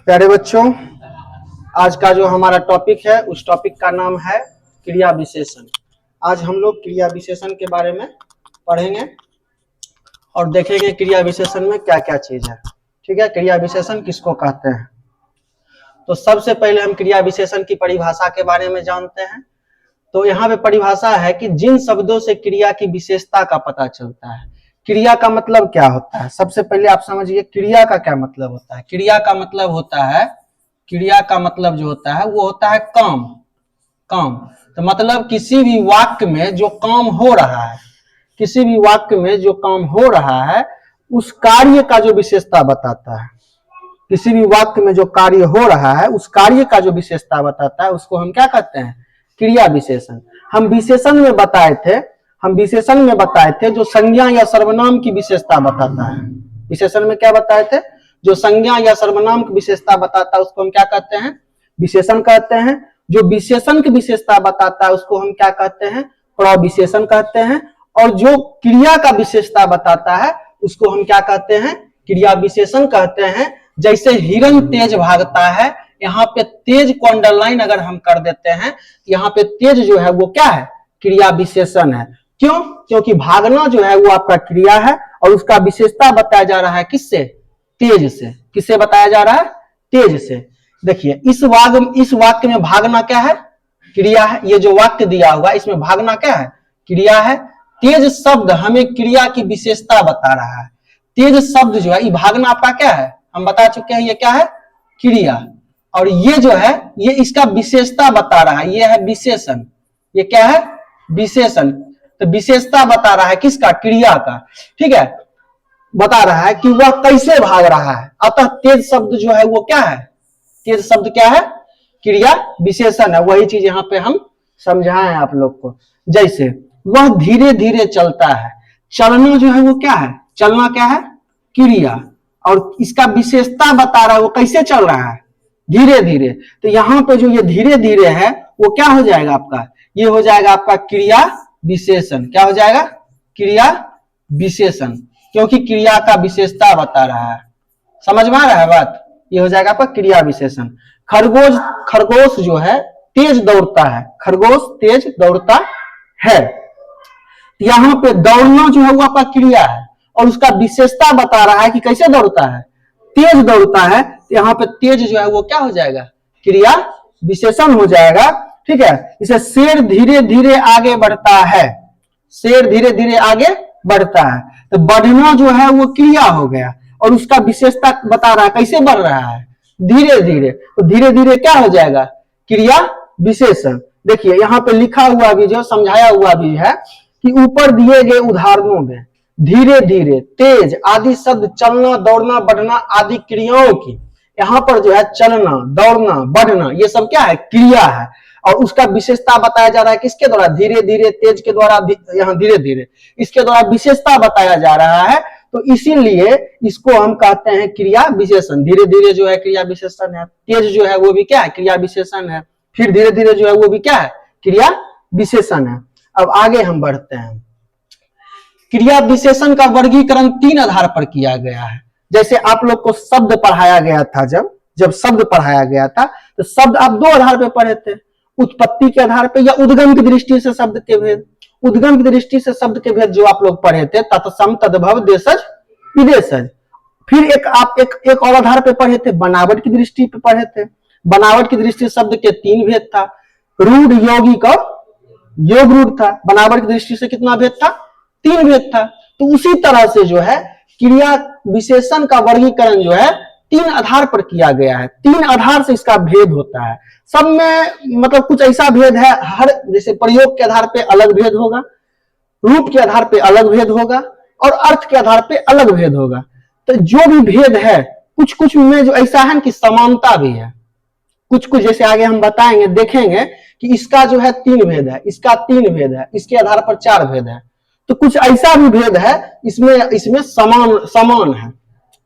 प्यारे बच्चों, आज का जो हमारा टॉपिक है उस टॉपिक का नाम है क्रिया विशेषण। आज हम लोग क्रिया विशेषण के बारे में पढ़ेंगे और देखेंगे क्रिया विशेषण में क्या क्या चीज है। ठीक है, क्रिया विशेषण किसको कहते हैं। तो सबसे पहले हम क्रिया विशेषण की परिभाषा के बारे में जानते हैं। तो यहाँ पे परिभाषा है कि जिन शब्दों से क्रिया की विशेषता का पता चलता है। क्रिया का मतलब क्या होता है, सबसे पहले आप समझिए क्रिया का क्या मतलब होता है। क्रिया का मतलब होता है, क्रिया का मतलब जो होता है वो होता है काम। काम तो मतलब किसी भी वाक्य में जो काम हो रहा है, किसी भी वाक्य में जो काम हो रहा है उस कार्य का जो विशेषता बताता है। किसी भी वाक्य में जो कार्य हो रहा है उस कार्य का जो विशेषता बताता है उसको हम क्या कहते हैं, क्रिया विशेषण। हम विशेषण में बताए थे जो संज्ञा या सर्वनाम की विशेषता बताता है। विशेषण में क्या बताए थे, जो संज्ञा या सर्वनाम की विशेषता बताता है उसको हम क्या कहते हैं, विशेषण कहते हैं। जो विशेषण की विशेषता बताता है उसको हम क्या कहते हैं, प्रविशेषण कहते हैं। और जो क्रिया का विशेषता बताता है उसको हम क्या कहते हैं, क्रिया विशेषण कहते हैं। जैसे हिरण तेज भागता है, यहाँ पे तेज को अंडरलाइन अगर हम कर देते हैं, यहाँ पे तेज जो है वो क्या है, क्रिया विशेषण है। क्यों? क्योंकि भागना जो है वो आपका क्रिया है और उसका विशेषता बताया जा रहा है किससे, तेज से। किससे बताया जा रहा है, तेज से। देखिए इस वाक्य में भागना क्या है, क्रिया है। ये जो वाक्य दिया हुआ इसमें भागना क्या है, क्रिया है। तेज शब्द हमें क्रिया की विशेषता बता रहा है। तेज शब्द जो है, ये भागना आपका क्या है, हम बता चुके हैं ये क्या है, क्रिया। और ये जो है ये इसका विशेषता बता रहा है, ये है विशेषण। ये क्या है, विशेषण। तो विशेषता बता रहा है किसका, क्रिया का। ठीक है, बता रहा है कि वह कैसे भाग रहा है। अतः तेज शब्द जो है वो क्या है, तेज शब्द क्या है, क्रिया विशेषण है। वही चीज यहाँ पे हम समझाएं आप लोग को। जैसे वह धीरे धीरे चलता है, चलना जो है वो क्या है, चलना क्या है, क्रिया। और इसका विशेषता बता रहा है वो कैसे चल रहा है, धीरे धीरे। तो यहाँ पे जो ये धीरे धीरे है वो क्या हो जाएगा आपका, ये हो जाएगा आपका क्रिया विशेषण। क्या हो जाएगा, क्रिया विशेषण, क्योंकि क्रिया का विशेषता बता रहा है। समझ में आ रहा है बात, ये हो जाएगा आपका क्रिया विशेषण। खरगोश जो है तेज दौड़ता है, खरगोश तेज दौड़ता है। यहाँ पे दौड़ना जो है वो आपका क्रिया है और उसका विशेषता बता रहा है कि कैसे दौड़ता है, तेज दौड़ता है। तो यहाँ पे तेज जो है वो क्या हो जाएगा, क्रिया विशेषण हो जाएगा। ठीक है, इसे शेर धीरे धीरे आगे बढ़ता है, शेर धीरे धीरे आगे बढ़ता है। तो बढ़ना जो है वो क्रिया हो गया और उसका विशेषता बता रहा है कैसे बढ़ रहा है, धीरे धीरे। तो धीरे धीरे क्या हो जाएगा, क्रिया विशेषण। देखिए यहाँ पे लिखा हुआ भी जो समझाया हुआ भी है कि ऊपर दिए गए उदाहरणों में धीरे धीरे, तेज आदि शब्द चलना, दौड़ना, बढ़ना आदि क्रियाओं की, यहाँ पर जो है चलना, दौड़ना, बढ़ना ये सब क्या है, क्रिया है। और उसका विशेषता बताया जा रहा है किसके द्वारा, धीरे धीरे, तेज के द्वारा, यहाँ धीरे धीरे, इसके द्वारा विशेषता बताया जा रहा है। तो इसीलिए इसको हम कहते हैं क्रिया विशेषण। धीरे धीरे जो है क्रिया विशेषण है, तेज जो है वो भी क्या है, क्रिया विशेषण है। फिर धीरे धीरे जो है वो भी क्या है, क्रिया विशेषण है। अब आगे हम बढ़ते हैं। क्रिया विशेषण का वर्गीकरण 3 आधार पर किया गया है। जैसे आप लोग को शब्द पढ़ाया गया था, जब शब्द पढ़ाया गया था तो शब्द आप 2 आधार पर पढ़े थे, उत्पत्ति के आधार पर या उद्गम की दृष्टि से शब्द के भेद। उद्गम की दृष्टि से शब्द के भेद जो आप लोग पढ़े थे, तत्सम, तद्भव, देशज, विदेशज। फिर एक और आधार पे पढ़े थे, बनावट की दृष्टि पे पढ़े थे। बनावट की दृष्टि से शब्द के 3 भेद था, रूढ़, यौगिक और योग रूढ़ था। बनावट की दृष्टि से कितना भेद था, 3 भेद था। तो उसी तरह से जो है क्रिया विशेषण का वर्गीकरण जो है 3 आधार पर किया गया है। 3 आधार से इसका भेद होता है। सब में मतलब कुछ ऐसा भेद है, हर जैसे प्रयोग के आधार पे अलग भेद होगा, रूप के आधार पे अलग भेद होगा और अर्थ के आधार पे अलग भेद होगा। तो जो भी भेद है कुछ कुछ में जो ऐसा है कि समानता भी है, कुछ कुछ जैसे आगे हम बताएंगे, देखेंगे कि इसका जो है 3 भेद है, इसका 3 भेद है, इसके आधार पर 4 भेद है। तो कुछ ऐसा भी भेद है इसमें समान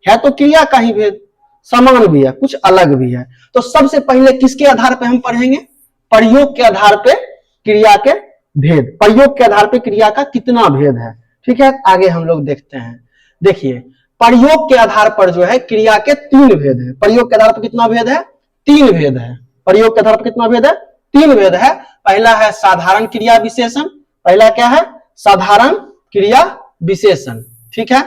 है तो क्रिया का ही भेद, समान भी है, कुछ अलग भी है। तो सबसे पहले किसके आधार पे हम पढ़ेंगे, प्रयोग के आधार पे क्रिया के भेद। प्रयोग के आधार पे क्रिया का कितना भेद है। ठीक है, आगे हम लोग देखते हैं। देखिए प्रयोग के आधार पर जो है क्रिया के 3 भेद है। प्रयोग के आधार पर कितना भेद है? 3 भेद है। प्रयोग के आधार पर कितना भेद है? 3 भेद है। पहला है साधारण क्रिया विशेषण। पहला क्या है? साधारण क्रिया विशेषण। ठीक है,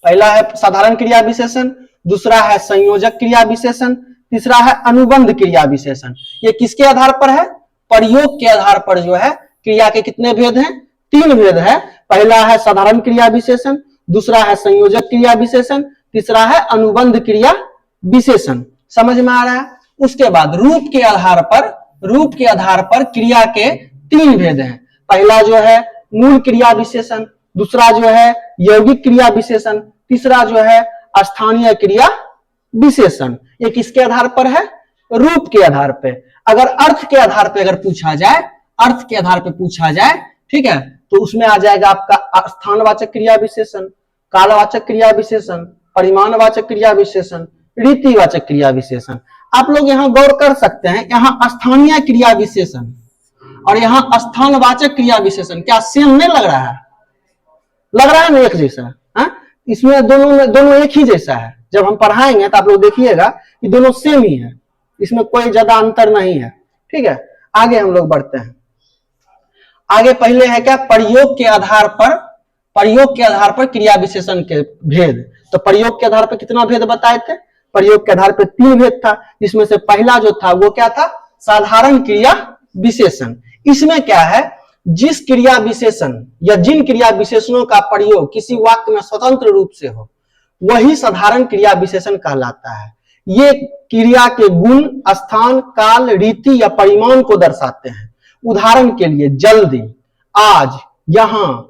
पहला है साधारण क्रिया विशेषण, दूसरा है संयोजक क्रिया विशेषण, तीसरा है अनुबंध क्रिया विशेषण। ये किसके आधार पर है? प्रयोग के आधार पर जो है क्रिया के कितने भेद हैं? 3 भेद है। पहला है साधारण क्रिया विशेषण, दूसरा है संयोजक क्रिया विशेषण, तीसरा है अनुबंध क्रिया विशेषण। समझ में आ रहा है? उसके बाद रूप के आधार पर क्रिया के 3 भेद हैं। पहला जो है मूल क्रिया विशेषण, दूसरा जो है यौगिक क्रिया विशेषण, तीसरा जो है स्थानीय क्रिया विशेषण। ये किसके आधार पर है? रूप के आधार पे। अगर अर्थ के आधार पे पूछा जाए, ठीक है, तो उसमें आ जाएगा आपका स्थानवाचक क्रिया विशेषण, कालवाचक क्रिया विशेषण, परिमाणवाचक क्रिया विशेषण, रीतिवाचक क्रिया विशेषण। आप लोग यहाँ गौर कर सकते हैं, यहाँ स्थानीय क्रिया विशेषण और यहाँ स्थानवाचक क्रिया विशेषण क्या सेम नहीं लग रहा है? लग रहा है ना एक जैसा? इसमें दोनों एक ही जैसा है। जब हम पढ़ाएंगे तो आप लोग देखिएगा कि दोनों सेम ही है, इसमें कोई ज्यादा अंतर नहीं है। ठीक है, आगे हम लोग बढ़ते हैं। आगे पहले है क्या? प्रयोग के आधार पर क्रिया विशेषण के भेद। तो प्रयोग के आधार पर कितना भेद बताए थे? प्रयोग के आधार पर 3 भेद था, जिसमें से पहला जो था वो क्या था? साधारण क्रिया विशेषण। इसमें क्या है? जिस क्रिया विशेषण या जिन क्रिया विशेषणों का प्रयोग किसी वाक्य में स्वतंत्र रूप से हो वही साधारण क्रिया विशेषण कहलाता है। ये क्रिया के गुण, स्थान, काल, रीति या परिमाण को दर्शाते हैं। उदाहरण के लिए जल्दी, आज, यहां,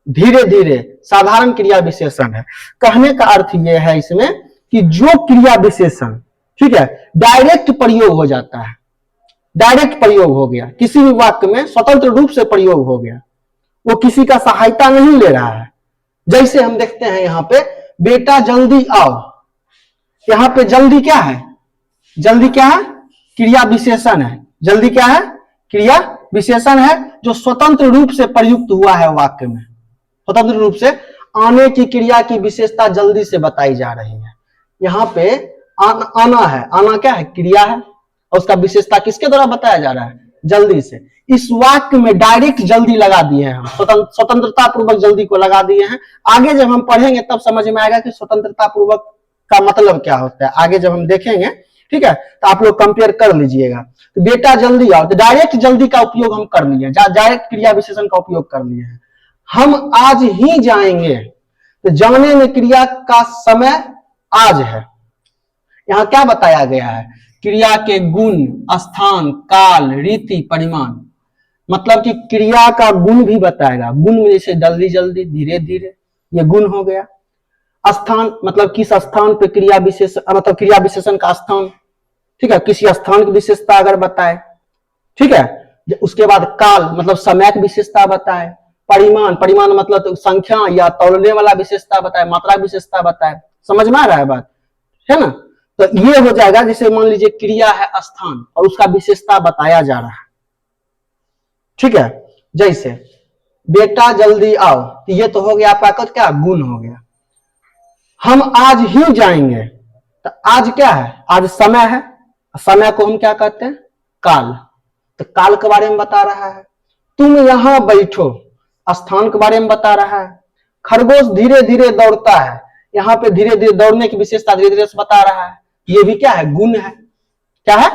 धीरे धीरे साधारण क्रिया विशेषण है। कहने का अर्थ यह है इसमें कि जो क्रिया विशेषण, ठीक है, डायरेक्ट प्रयोग हो जाता है, डायरेक्ट प्रयोग हो गया, किसी भी वाक्य में स्वतंत्र रूप से प्रयोग हो गया, वो किसी का सहायता नहीं ले रहा है। जैसे हम देखते हैं यहाँ पे, बेटा जल्दी आओ। यहाँ पे जल्दी क्या है? जल्दी क्या है? क्रिया विशेषण है। जल्दी क्या है? क्रिया विशेषण है जो स्वतंत्र रूप से प्रयुक्त हुआ है वाक्य में। स्वतंत्र रूप से आने की क्रिया की विशेषता जल्दी से बताई जा रही है। यहाँ पे आना है, आना क्या है? क्रिया है, और उसका विशेषता किसके द्वारा बताया जा रहा है? जल्दी से। इस वाक्य में डायरेक्ट जल्दी लगा दिए हैं हम, स्वतंत्रता पूर्वक जल्दी को लगा दिए हैं। आगे जब हम पढ़ेंगे तब समझ में आएगा कि स्वतंत्रता पूर्वक का मतलब क्या होता है। आगे जब हम देखेंगे, ठीक है, तो आप लोग कंपेयर कर लीजिएगा। तो बेटा जल्दी आओ, तो डायरेक्ट जल्दी का उपयोग हम कर लिए, डायरेक्ट क्रिया विशेषण का उपयोग कर लिए हैं। हम आज ही जाएंगे, तो जाने में क्रिया का समय आज है। यहां क्या बताया गया है? क्रिया के गुण, स्थान, काल, रीति, परिमाण। मतलब कि क्रिया का गुण भी बताएगा। गुण में जैसे जल्दी जल्दी, धीरे धीरे, ये गुण हो गया। स्थान मतलब किस स्थान पे क्रिया विशेषण, मतलब क्रिया विशेषण का स्थान, ठीक है, किसी स्थान की विशेषता अगर बताए, ठीक है। उसके बाद काल मतलब समय की विशेषता बताए। परिमाण, परिमाण मतलब तो संख्या या तौलने वाला विशेषता बताए, मात्रा विशेषता बताए। समझ में आ रहा है बात, है ना? तो ये हो जाएगा, जैसे मान लीजिए क्रिया है स्थान और उसका विशेषता बताया जा रहा है, ठीक है। जैसे बेटा जल्दी आओ, तो ये तो हो गया आपका क्या? गुण हो गया। हम आज ही जाएंगे, तो आज क्या है? आज समय है, समय को हम क्या कहते हैं? काल। तो काल के बारे में बता रहा है। तुम यहां बैठो, स्थान के बारे में बता रहा है। खरगोश धीरे धीरे दौड़ता है, यहाँ पे धीरे धीरे दौड़ने की विशेषता धीरे धीरे से बता रहा है। ये भी क्या है? गुण है। क्या है?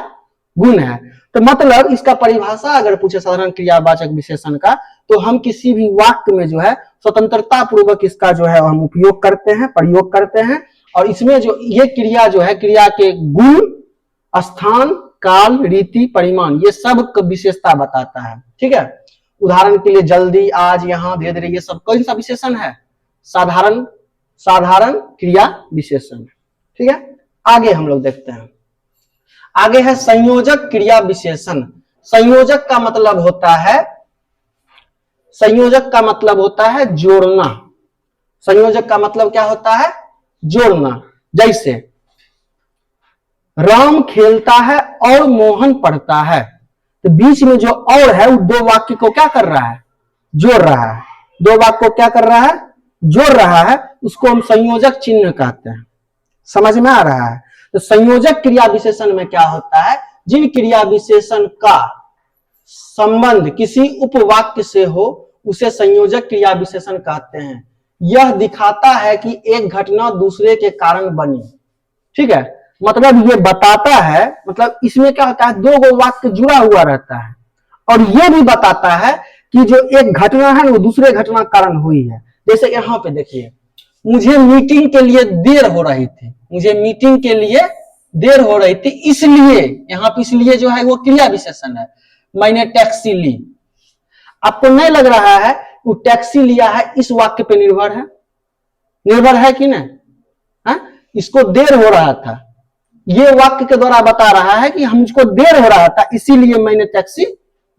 गुण है। तो मतलब इसका परिभाषा अगर पूछे साधारण क्रियावाचक विशेषण का, तो हम किसी भी वाक्य में जो है स्वतंत्रता पूर्वक इसका जो है हम उपयोग करते हैं, प्रयोग करते हैं। और इसमें जो ये क्रिया जो है, क्रिया के गुण, स्थान, काल, रीति, परिमाण, ये सब विशेषता बताता है, ठीक है। उदाहरण के लिए जल्दी, आज, यहाँ, धीरे धीरे, ये सब कौन सा विशेषण है? साधारण क्रिया विशेषण, ठीक है। आगे हम लोग देखते हैं, आगे है संयोजक क्रिया विशेषण। संयोजक का मतलब होता है जोड़ना। संयोजक का मतलब क्या होता है? जोड़ना। जैसे राम खेलता है और मोहन पढ़ता है, तो बीच में जो और है वो दो वाक्य को क्या कर रहा है? जोड़ रहा है। दो वाक्य को क्या कर रहा है? जोड़ रहा है उसको हम संयोजक चिन्ह कहते हैं। समझ में आ रहा है? तो संयोजक क्रिया विशेषण में क्या होता है, जिन क्रिया विशेषण का संबंध किसी उपवाक्य से हो उसे संयोजक क्रिया विशेषण कहते हैं। यह दिखाता है कि एक घटना दूसरे के कारण बनी। ठीक है, मतलब ये बताता है, मतलब इसमें क्या होता है, दो गो वाक्य जुड़ा हुआ रहता है और ये भी बताता है कि जो एक घटना है वो दूसरे घटना कारण हुई है। जैसे यहाँ पे देखिए, मुझे मीटिंग के लिए देर हो रही थी, मुझे मीटिंग के लिए देर हो रही थी, इसलिए यहाँ पे इसलिए जो है वो क्रिया विशेषण है। मैंने टैक्सी ली। आपको नहीं लग रहा है वो टैक्सी लिया है इस वाक्य पे निर्भर है कि नहीं? है? इसको देर हो रहा था, ये वाक्य के द्वारा बता रहा है कि हमको देर हो रहा था इसीलिए मैंने टैक्सी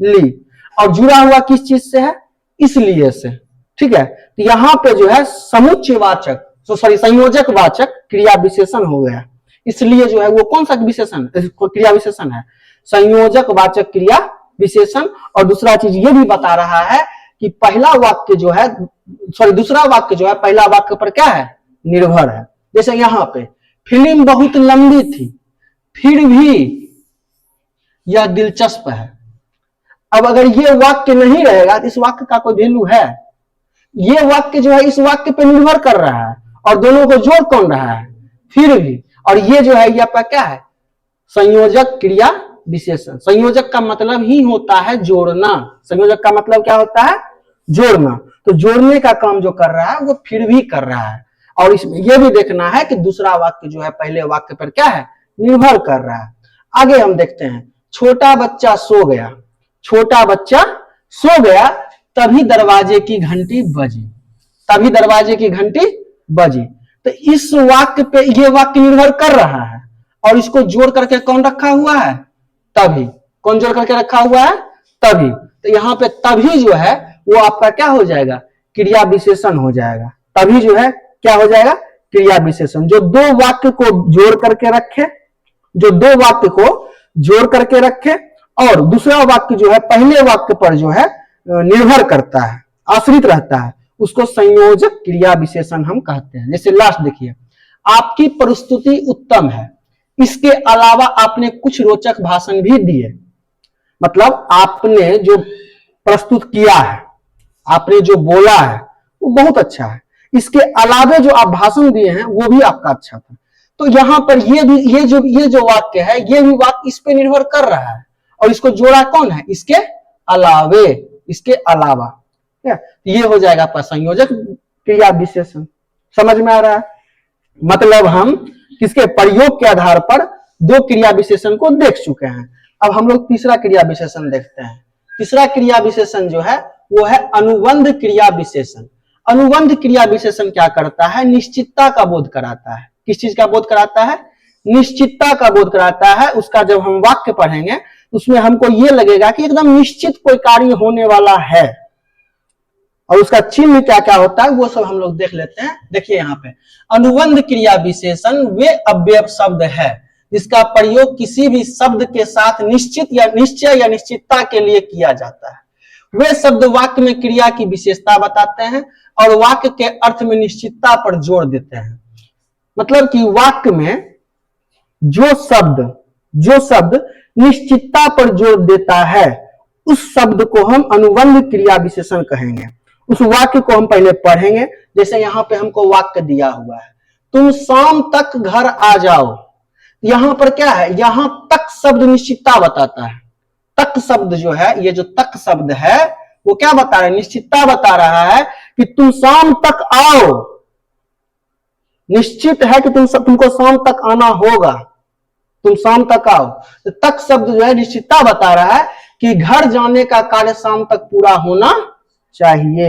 ली, और जुड़ा हुआ किस चीज से है, इसलिए से। ठीक है, तो यहां पे जो है समुच्चयवाचक संयोजक वाचक क्रिया विशेषण हो गया, इसलिए जो है वो कौन सा विशेषण क्रिया विशेषण है, संयोजक वाचक क्रिया विशेषण। और दूसरा चीज ये भी बता रहा है कि पहला वाक्य जो है दूसरा वाक्य जो है पहला वाक्य पर क्या है, निर्भर है। जैसे यहाँ पे फिल्म बहुत लंबी थी फिर भी यह दिलचस्प है। अब अगर ये वाक्य नहीं रहेगा तो इस वाक्य का कोई वैल्यू है? ये वाक्य जो है इस वाक्य पे निर्भर कर रहा है और दोनों को जोड़ कौन रहा है, फिर भी। और ये जो है ये आपका क्या है, संयोजक क्रिया विशेषण। संयोजक का मतलब ही होता है जोड़ना। संयोजक का मतलब क्या होता है, जोड़ना। तो जोड़ने का काम जो कर रहा है वो फिर भी कर रहा है। और इसमें यह भी देखना है कि दूसरा वाक्य जो है पहले वाक्य पर क्या है, निर्भर कर रहा है। आगे हम देखते हैं, छोटा बच्चा सो गया। छोटा बच्चा सो गया तभी दरवाजे की घंटी बजी। तभी दरवाजे की घंटी बजी। तो इस वाक्य पे ये वाक्य निर्भर कर रहा है और इसको जोड़ करके कौन रखा हुआ है, तभी। कौन जोड़ करके रखा हुआ है, तभी। तो यहाँ पे तभी जो है वो आपका क्या हो जाएगा, क्रिया विशेषण हो जाएगा। तभी जो है क्या हो जाएगा, क्रिया विशेषण। जो दो वाक्य को जोड़ करके रखे, जो दो वाक्य को जोड़ करके रखे और दूसरा वाक्य जो है पहले वाक्य पर जो है निर्भर करता है, आश्रित रहता है, उसको संयोजक क्रिया विशेषण हम कहते हैं। जैसे लास्ट देखिए, आपकी प्रस्तुति उत्तम है, इसके अलावा आपने कुछ रोचक भाषण भी दिए। मतलब आपने जो प्रस्तुत किया है, आपने जो बोला है वो बहुत अच्छा है, इसके अलावा जो आप भाषण दिए हैं वो भी आपका अच्छा था। तो यहाँ पर ये जो वाक्य है ये भी वाक्य इस पे निर्भर कर रहा है और इसको जोड़ा कौन है, इसके अलावे, इसके अलावा। ये हो जाएगा आपका संयोजक क्रिया विशेषण। समझ में आ रहा है? मतलब हम किसके प्रयोग के आधार पर दो क्रिया विशेषण को देख चुके हैं। अब हम लोग तीसरा क्रिया विशेषण देखते हैं। तीसरा क्रिया विशेषण जो है वो है अनुबंध क्रिया विशेषण। अनुबंध क्रिया विशेषण क्या करता है, निश्चितता का बोध कराता है। किस चीज का बोध कराता है, निश्चितता का बोध कराता है। उसका जब हम वाक्य पढ़ेंगे उसमें हमको ये लगेगा कि एकदम निश्चित कोई कार्य होने वाला है। और उसका चिन्ह क्या क्या होता है वो सब हम लोग देख लेते हैं। देखिए यहाँ पे अनुबंध क्रिया विशेषण वे अव्यय शब्द है जिसका प्रयोग किसी भी शब्द के साथ निश्चित या निश्चय या निश्चितता के लिए किया जाता है। वे शब्द वाक्य में क्रिया की विशेषता बताते हैं और वाक्य के अर्थ में निश्चितता पर जोर देते हैं। मतलब कि वाक्य में जो शब्द निश्चितता पर जोर देता है उस शब्द को हम अनुबंध क्रिया विशेषण कहेंगे। उस वाक्य को हम पहले पढ़ेंगे। जैसे यहाँ पे हमको वाक्य दिया हुआ है, तुम शाम तक घर आ जाओ। यहां पर क्या है, यहां तक शब्द निश्चितता बताता है। तक शब्द जो है, ये जो तक शब्द है वो क्या बता रहा है, निश्चितता बता रहा है कि तुम शाम तक आओ। निश्चित है कि तुमको शाम तक आना होगा, तुम शाम तक आओ। तो तक शब्द जो है निश्चितता बता रहा है कि घर जाने का कार्य शाम तक पूरा होना चाहिए।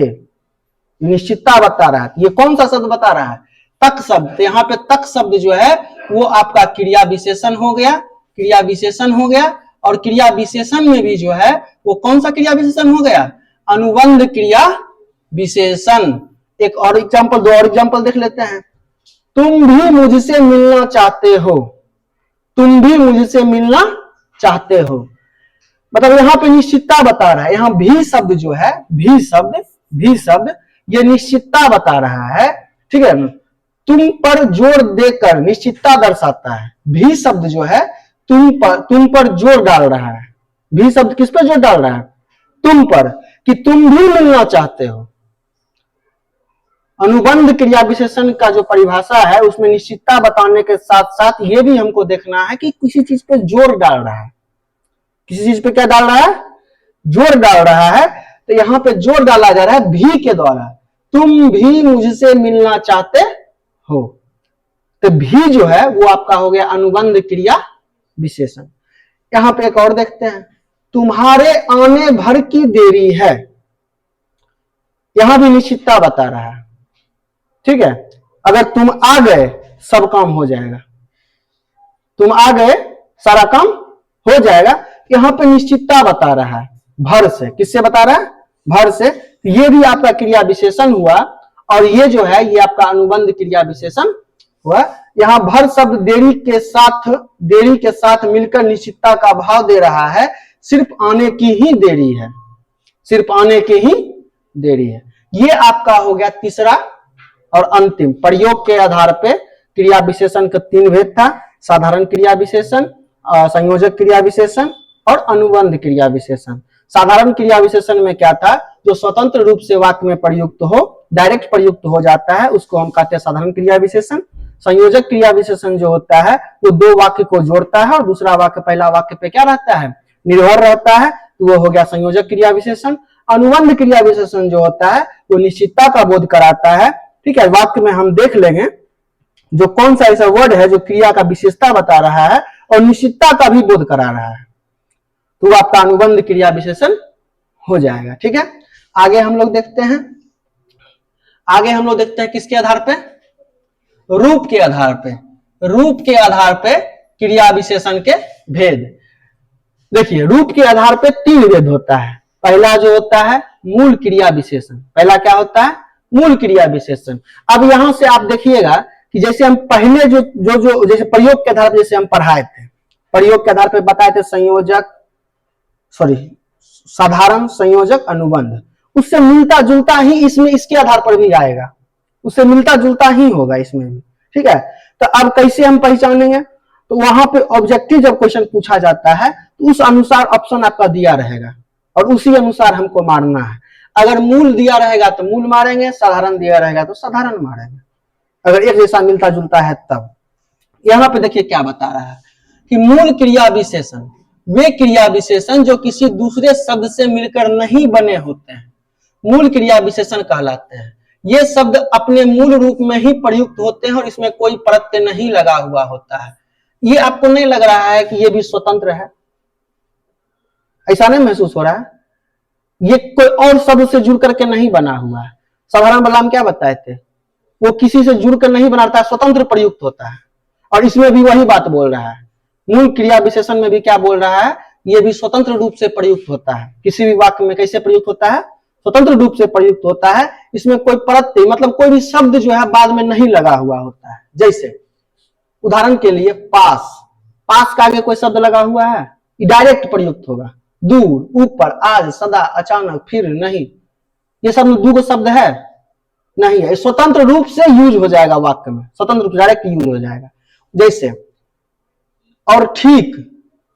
निश्चितता बता रहा है। ये कौन सा शब्द बता रहा है, तक शब्द। यहाँ पे तक शब्द जो है वो आपका क्रिया विशेषण हो गया, क्रिया विशेषण हो गया। और क्रिया विशेषण में भी जो है वो कौन सा क्रिया विशेषण हो गया, अनुबंध क्रिया विशेषण। एक और एग्जांपल, दो और एग्जांपल देख लेते हैं। तुम भी मुझसे मिलना चाहते हो, तुम भी मुझसे मिलना चाहते हो। मतलब यहाँ पे निश्चितता बता रहा है। यहाँ भी शब्द जो है, भी शब्द ये निश्चितता बता रहा है, ठीक है। तुम पर जोर देकर निश्चितता दर्शाता है। भी शब्द जो है तुम पर जोर डाल रहा है। भी शब्द किस पर जोर डाल रहा है? तुम पर, कि तुम भी मिलना चाहते हो। अनुबंध क्रिया विशेषण का जो परिभाषा है उसमें निश्चितता बताने के साथ साथ ये भी हमको देखना है कि किसी चीज पे जोर डाल रहा है। किसी चीज पे क्या डाल रहा है? जोर डाल रहा है। तो यहां पे जोर डाला जा रहा है भी के द्वारा। तुम भी मुझसे मिलना चाहते हो। तो भी जो है वो आपका हो गया अनुबंध क्रिया विशेषण। यहां पे एक और देखते हैं, तुम्हारे आने भर की देरी है। यहां भी निश्चितता बता रहा है, ठीक है। अगर तुम आ गए सब काम हो जाएगा। तुम आ गए सारा काम हो जाएगा। यहां पे निश्चितता बता रहा है भर से। किससे बता रहा है? भर से। ये भी आपका क्रिया विशेषण हुआ और ये जो है ये आपका अनुबंध क्रिया विशेषण हुआ। यहां भर शब्द देरी के साथ मिलकर निश्चितता का भाव दे रहा है। सिर्फ आने की ही देरी है। सिर्फ आने की ही देरी है। ये आपका हो गया तीसरा और अंतिम। प्रयोग के आधार पे क्रिया विशेषण का 3 भेद था। साधारण क्रिया विशेषण, संयोजक क्रिया विशेषण और अनुबंध क्रिया विशेषण। साधारण क्रिया विशेषण में क्या था? जो स्वतंत्र रूप से वाक्य में प्रयुक्त हो, डायरेक्ट प्रयुक्त हो जाता है, उसको हम कहते हैं साधारण क्रिया विशेषण। संयोजक क्रिया विशेषण जो होता है वो 2 वाक्य को जोड़ता है और दूसरा वाक्य पहला वाक्य पे क्या रहता है? निर्भर रहता है, तो वो हो गया संयोजक क्रिया विशेषण। अनुबंध क्रिया विशेषण जो होता है वो निश्चितता का बोध कराता है, ठीक है। वाक्य में हम देख लेंगे जो कौन सा ऐसा वर्ड है जो क्रिया का विशेषता बता रहा है और निश्चितता का भी बोध करा रहा है, तो आपका अनुबंध क्रिया विशेषण हो जाएगा, ठीक है। आगे हम लोग देखते हैं किसके आधार पे? रूप के आधार पे। रूप के आधार पे क्रिया विशेषण के भेद। देखिए, रूप के आधार पे 3 भेद होता है। पहला जो होता है मूल क्रिया विशेषण। पहला क्या होता है? मूल क्रिया विशेषण। अब यहां से आप देखिएगा कि जैसे हम पहले जो जैसे प्रयोग के आधार पर जैसे हम पढ़ाए थे, प्रयोग के आधार पर बताए थे साधारण, संयोजक, अनुबंध, उससे मिलता जुलता ही इसमें इसके आधार पर भी आएगा। उससे मिलता जुलता ही होगा इसमें भी, ठीक है। तो अब कैसे हम पहचानेंगे? तो वहां पे ऑब्जेक्टिव जब क्वेश्चन पूछा जाता है तो उस अनुसार ऑप्शन आपका दिया रहेगा और उसी अनुसार हमको मारना है। अगर मूल दिया रहेगा तो मूल मारेंगे, साधारण दिया रहेगा तो साधारण मारेंगे, अगर एक जैसा मिलता जुलता है तब। यहां पे देखिए क्या बता रहा है कि मूल क्रिया विशेषण वे क्रिया विशेषण जो किसी दूसरे शब्द से मिलकर नहीं बने होते हैं, मूल क्रिया विशेषण कहलाते हैं। ये शब्द अपने मूल रूप में ही प्रयुक्त होते हैं और इसमें कोई प्रत्यय नहीं लगा हुआ होता है। ये आपको नहीं लग रहा है कि ये भी स्वतंत्र है? ऐसा नहीं महसूस हो रहा है? ये कोई और शब्द से जुड़ करके नहीं बना हुआ है। साधारण वाला हम क्या बताए थे? वो किसी से जुड़कर नहीं बनाता है, स्वतंत्र प्रयुक्त होता है। और इसमें भी वही बात बोल रहा है। मूल क्रिया विशेषण में भी क्या बोल रहा है? ये भी स्वतंत्र रूप से प्रयुक्त होता है। किसी भी वाक्य में कैसे प्रयुक्त होता है? स्वतंत्र रूप से प्रयुक्त होता है। इसमें कोई प्रत्यय मतलब कोई भी शब्द जो है बाद में नहीं लगा हुआ होता है। जैसे उदाहरण के लिए पास, पास का आगे कोई शब्द लगा हुआ है? ये डायरेक्ट प्रयुक्त होगा। दूर, ऊपर, आज, सदा, अचानक, फिर, नहीं, ये सब 2 शब्द है नहीं है। स्वतंत्र रूप से यूज हो जाएगा वाक्य में, स्वतंत्र रूप से डायरेक्ट यूज हो जाएगा। जैसे और ठीक,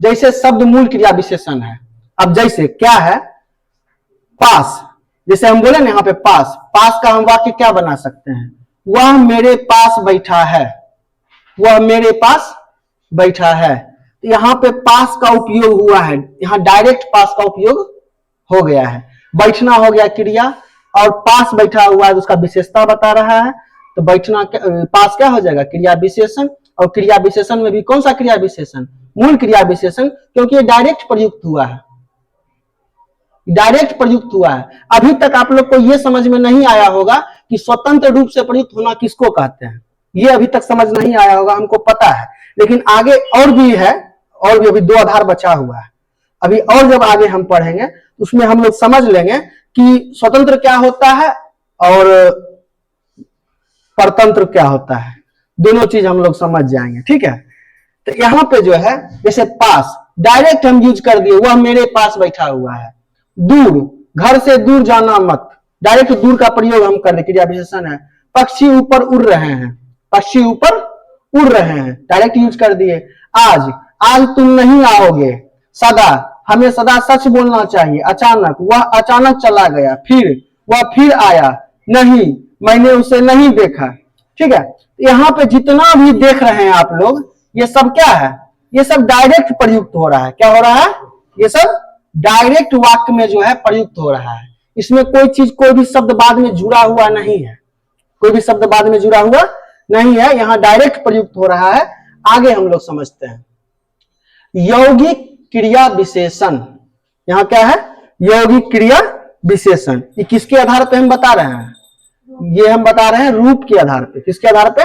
जैसे शब्द मूल क्रिया विशेषण है। अब जैसे क्या है? पास, जैसे हम बोले ना यहाँ पे पास, पास का हम वाक्य क्या बना सकते हैं? वह मेरे पास बैठा है। वह मेरे पास बैठा है। यहाँ पे पास का उपयोग हुआ है, यहाँ डायरेक्ट पास का उपयोग हो गया है। बैठना हो गया क्रिया और पास बैठा हुआ है, उसका विशेषता बता रहा है। तो बैठना पास क्या हो जाएगा? क्रिया विशेषण। और क्रिया विशेषण में भी कौन सा क्रिया विशेषण? मूल क्रिया विशेषण, क्योंकि ये डायरेक्ट प्रयुक्त हुआ है। डायरेक्ट प्रयुक्त हुआ है। अभी तक आप लोग को यह समझ में नहीं आया होगा कि स्वतंत्र रूप से प्रयुक्त होना किसको कहते हैं। ये अभी तक समझ नहीं आया होगा, हमको पता है। लेकिन आगे और भी है, और भी अभी 2 आधार बचा हुआ है। अभी और जब आगे हम पढ़ेंगे उसमें हम लोग समझ लेंगे कि स्वतंत्र क्या होता है और परतंत्र क्या होता है। दोनों चीज हम लोग समझ जाएंगे, ठीक है। तो यहाँ पे जो है जैसे पास डायरेक्ट हम यूज कर दिए, वह मेरे पास बैठा हुआ है। दूर, घर से दूर जाना मत, डायरेक्ट दूर का प्रयोग हम कर रहे, क्रिया विशेषण है। पक्षी ऊपर उड़ रहे हैं, पक्षी ऊपर उड़ रहे हैं, डायरेक्ट यूज कर दिए। आज, आज तुम नहीं आओगे। सदा, हमें सदा सच बोलना चाहिए। अचानक, वह अचानक चला गया। फिर, वह फिर आया। नहीं, मैंने उसे नहीं देखा। ठीक है, यहाँ पे जितना भी देख रहे हैं आप लोग, ये सब क्या है, ये सब डायरेक्ट प्रयुक्त हो रहा है। क्या हो रहा है, ये सब डायरेक्ट वाक्य में जो है प्रयुक्त हो रहा है। इसमें कोई चीज, कोई भी शब्द बाद में जुड़ा हुआ नहीं है, कोई भी शब्द बाद में जुड़ा हुआ नहीं है, यहाँ डायरेक्ट प्रयुक्त हो रहा है। आगे हम लोग समझते हैं यौगिक क्रिया विशेषण। यहाँ क्या है, यौगिक क्रिया विशेषण। ये किसके आधार पे हम बता रहे हैं, ये हम बता रहे हैं रूप के आधार पे। किसके आधार पे,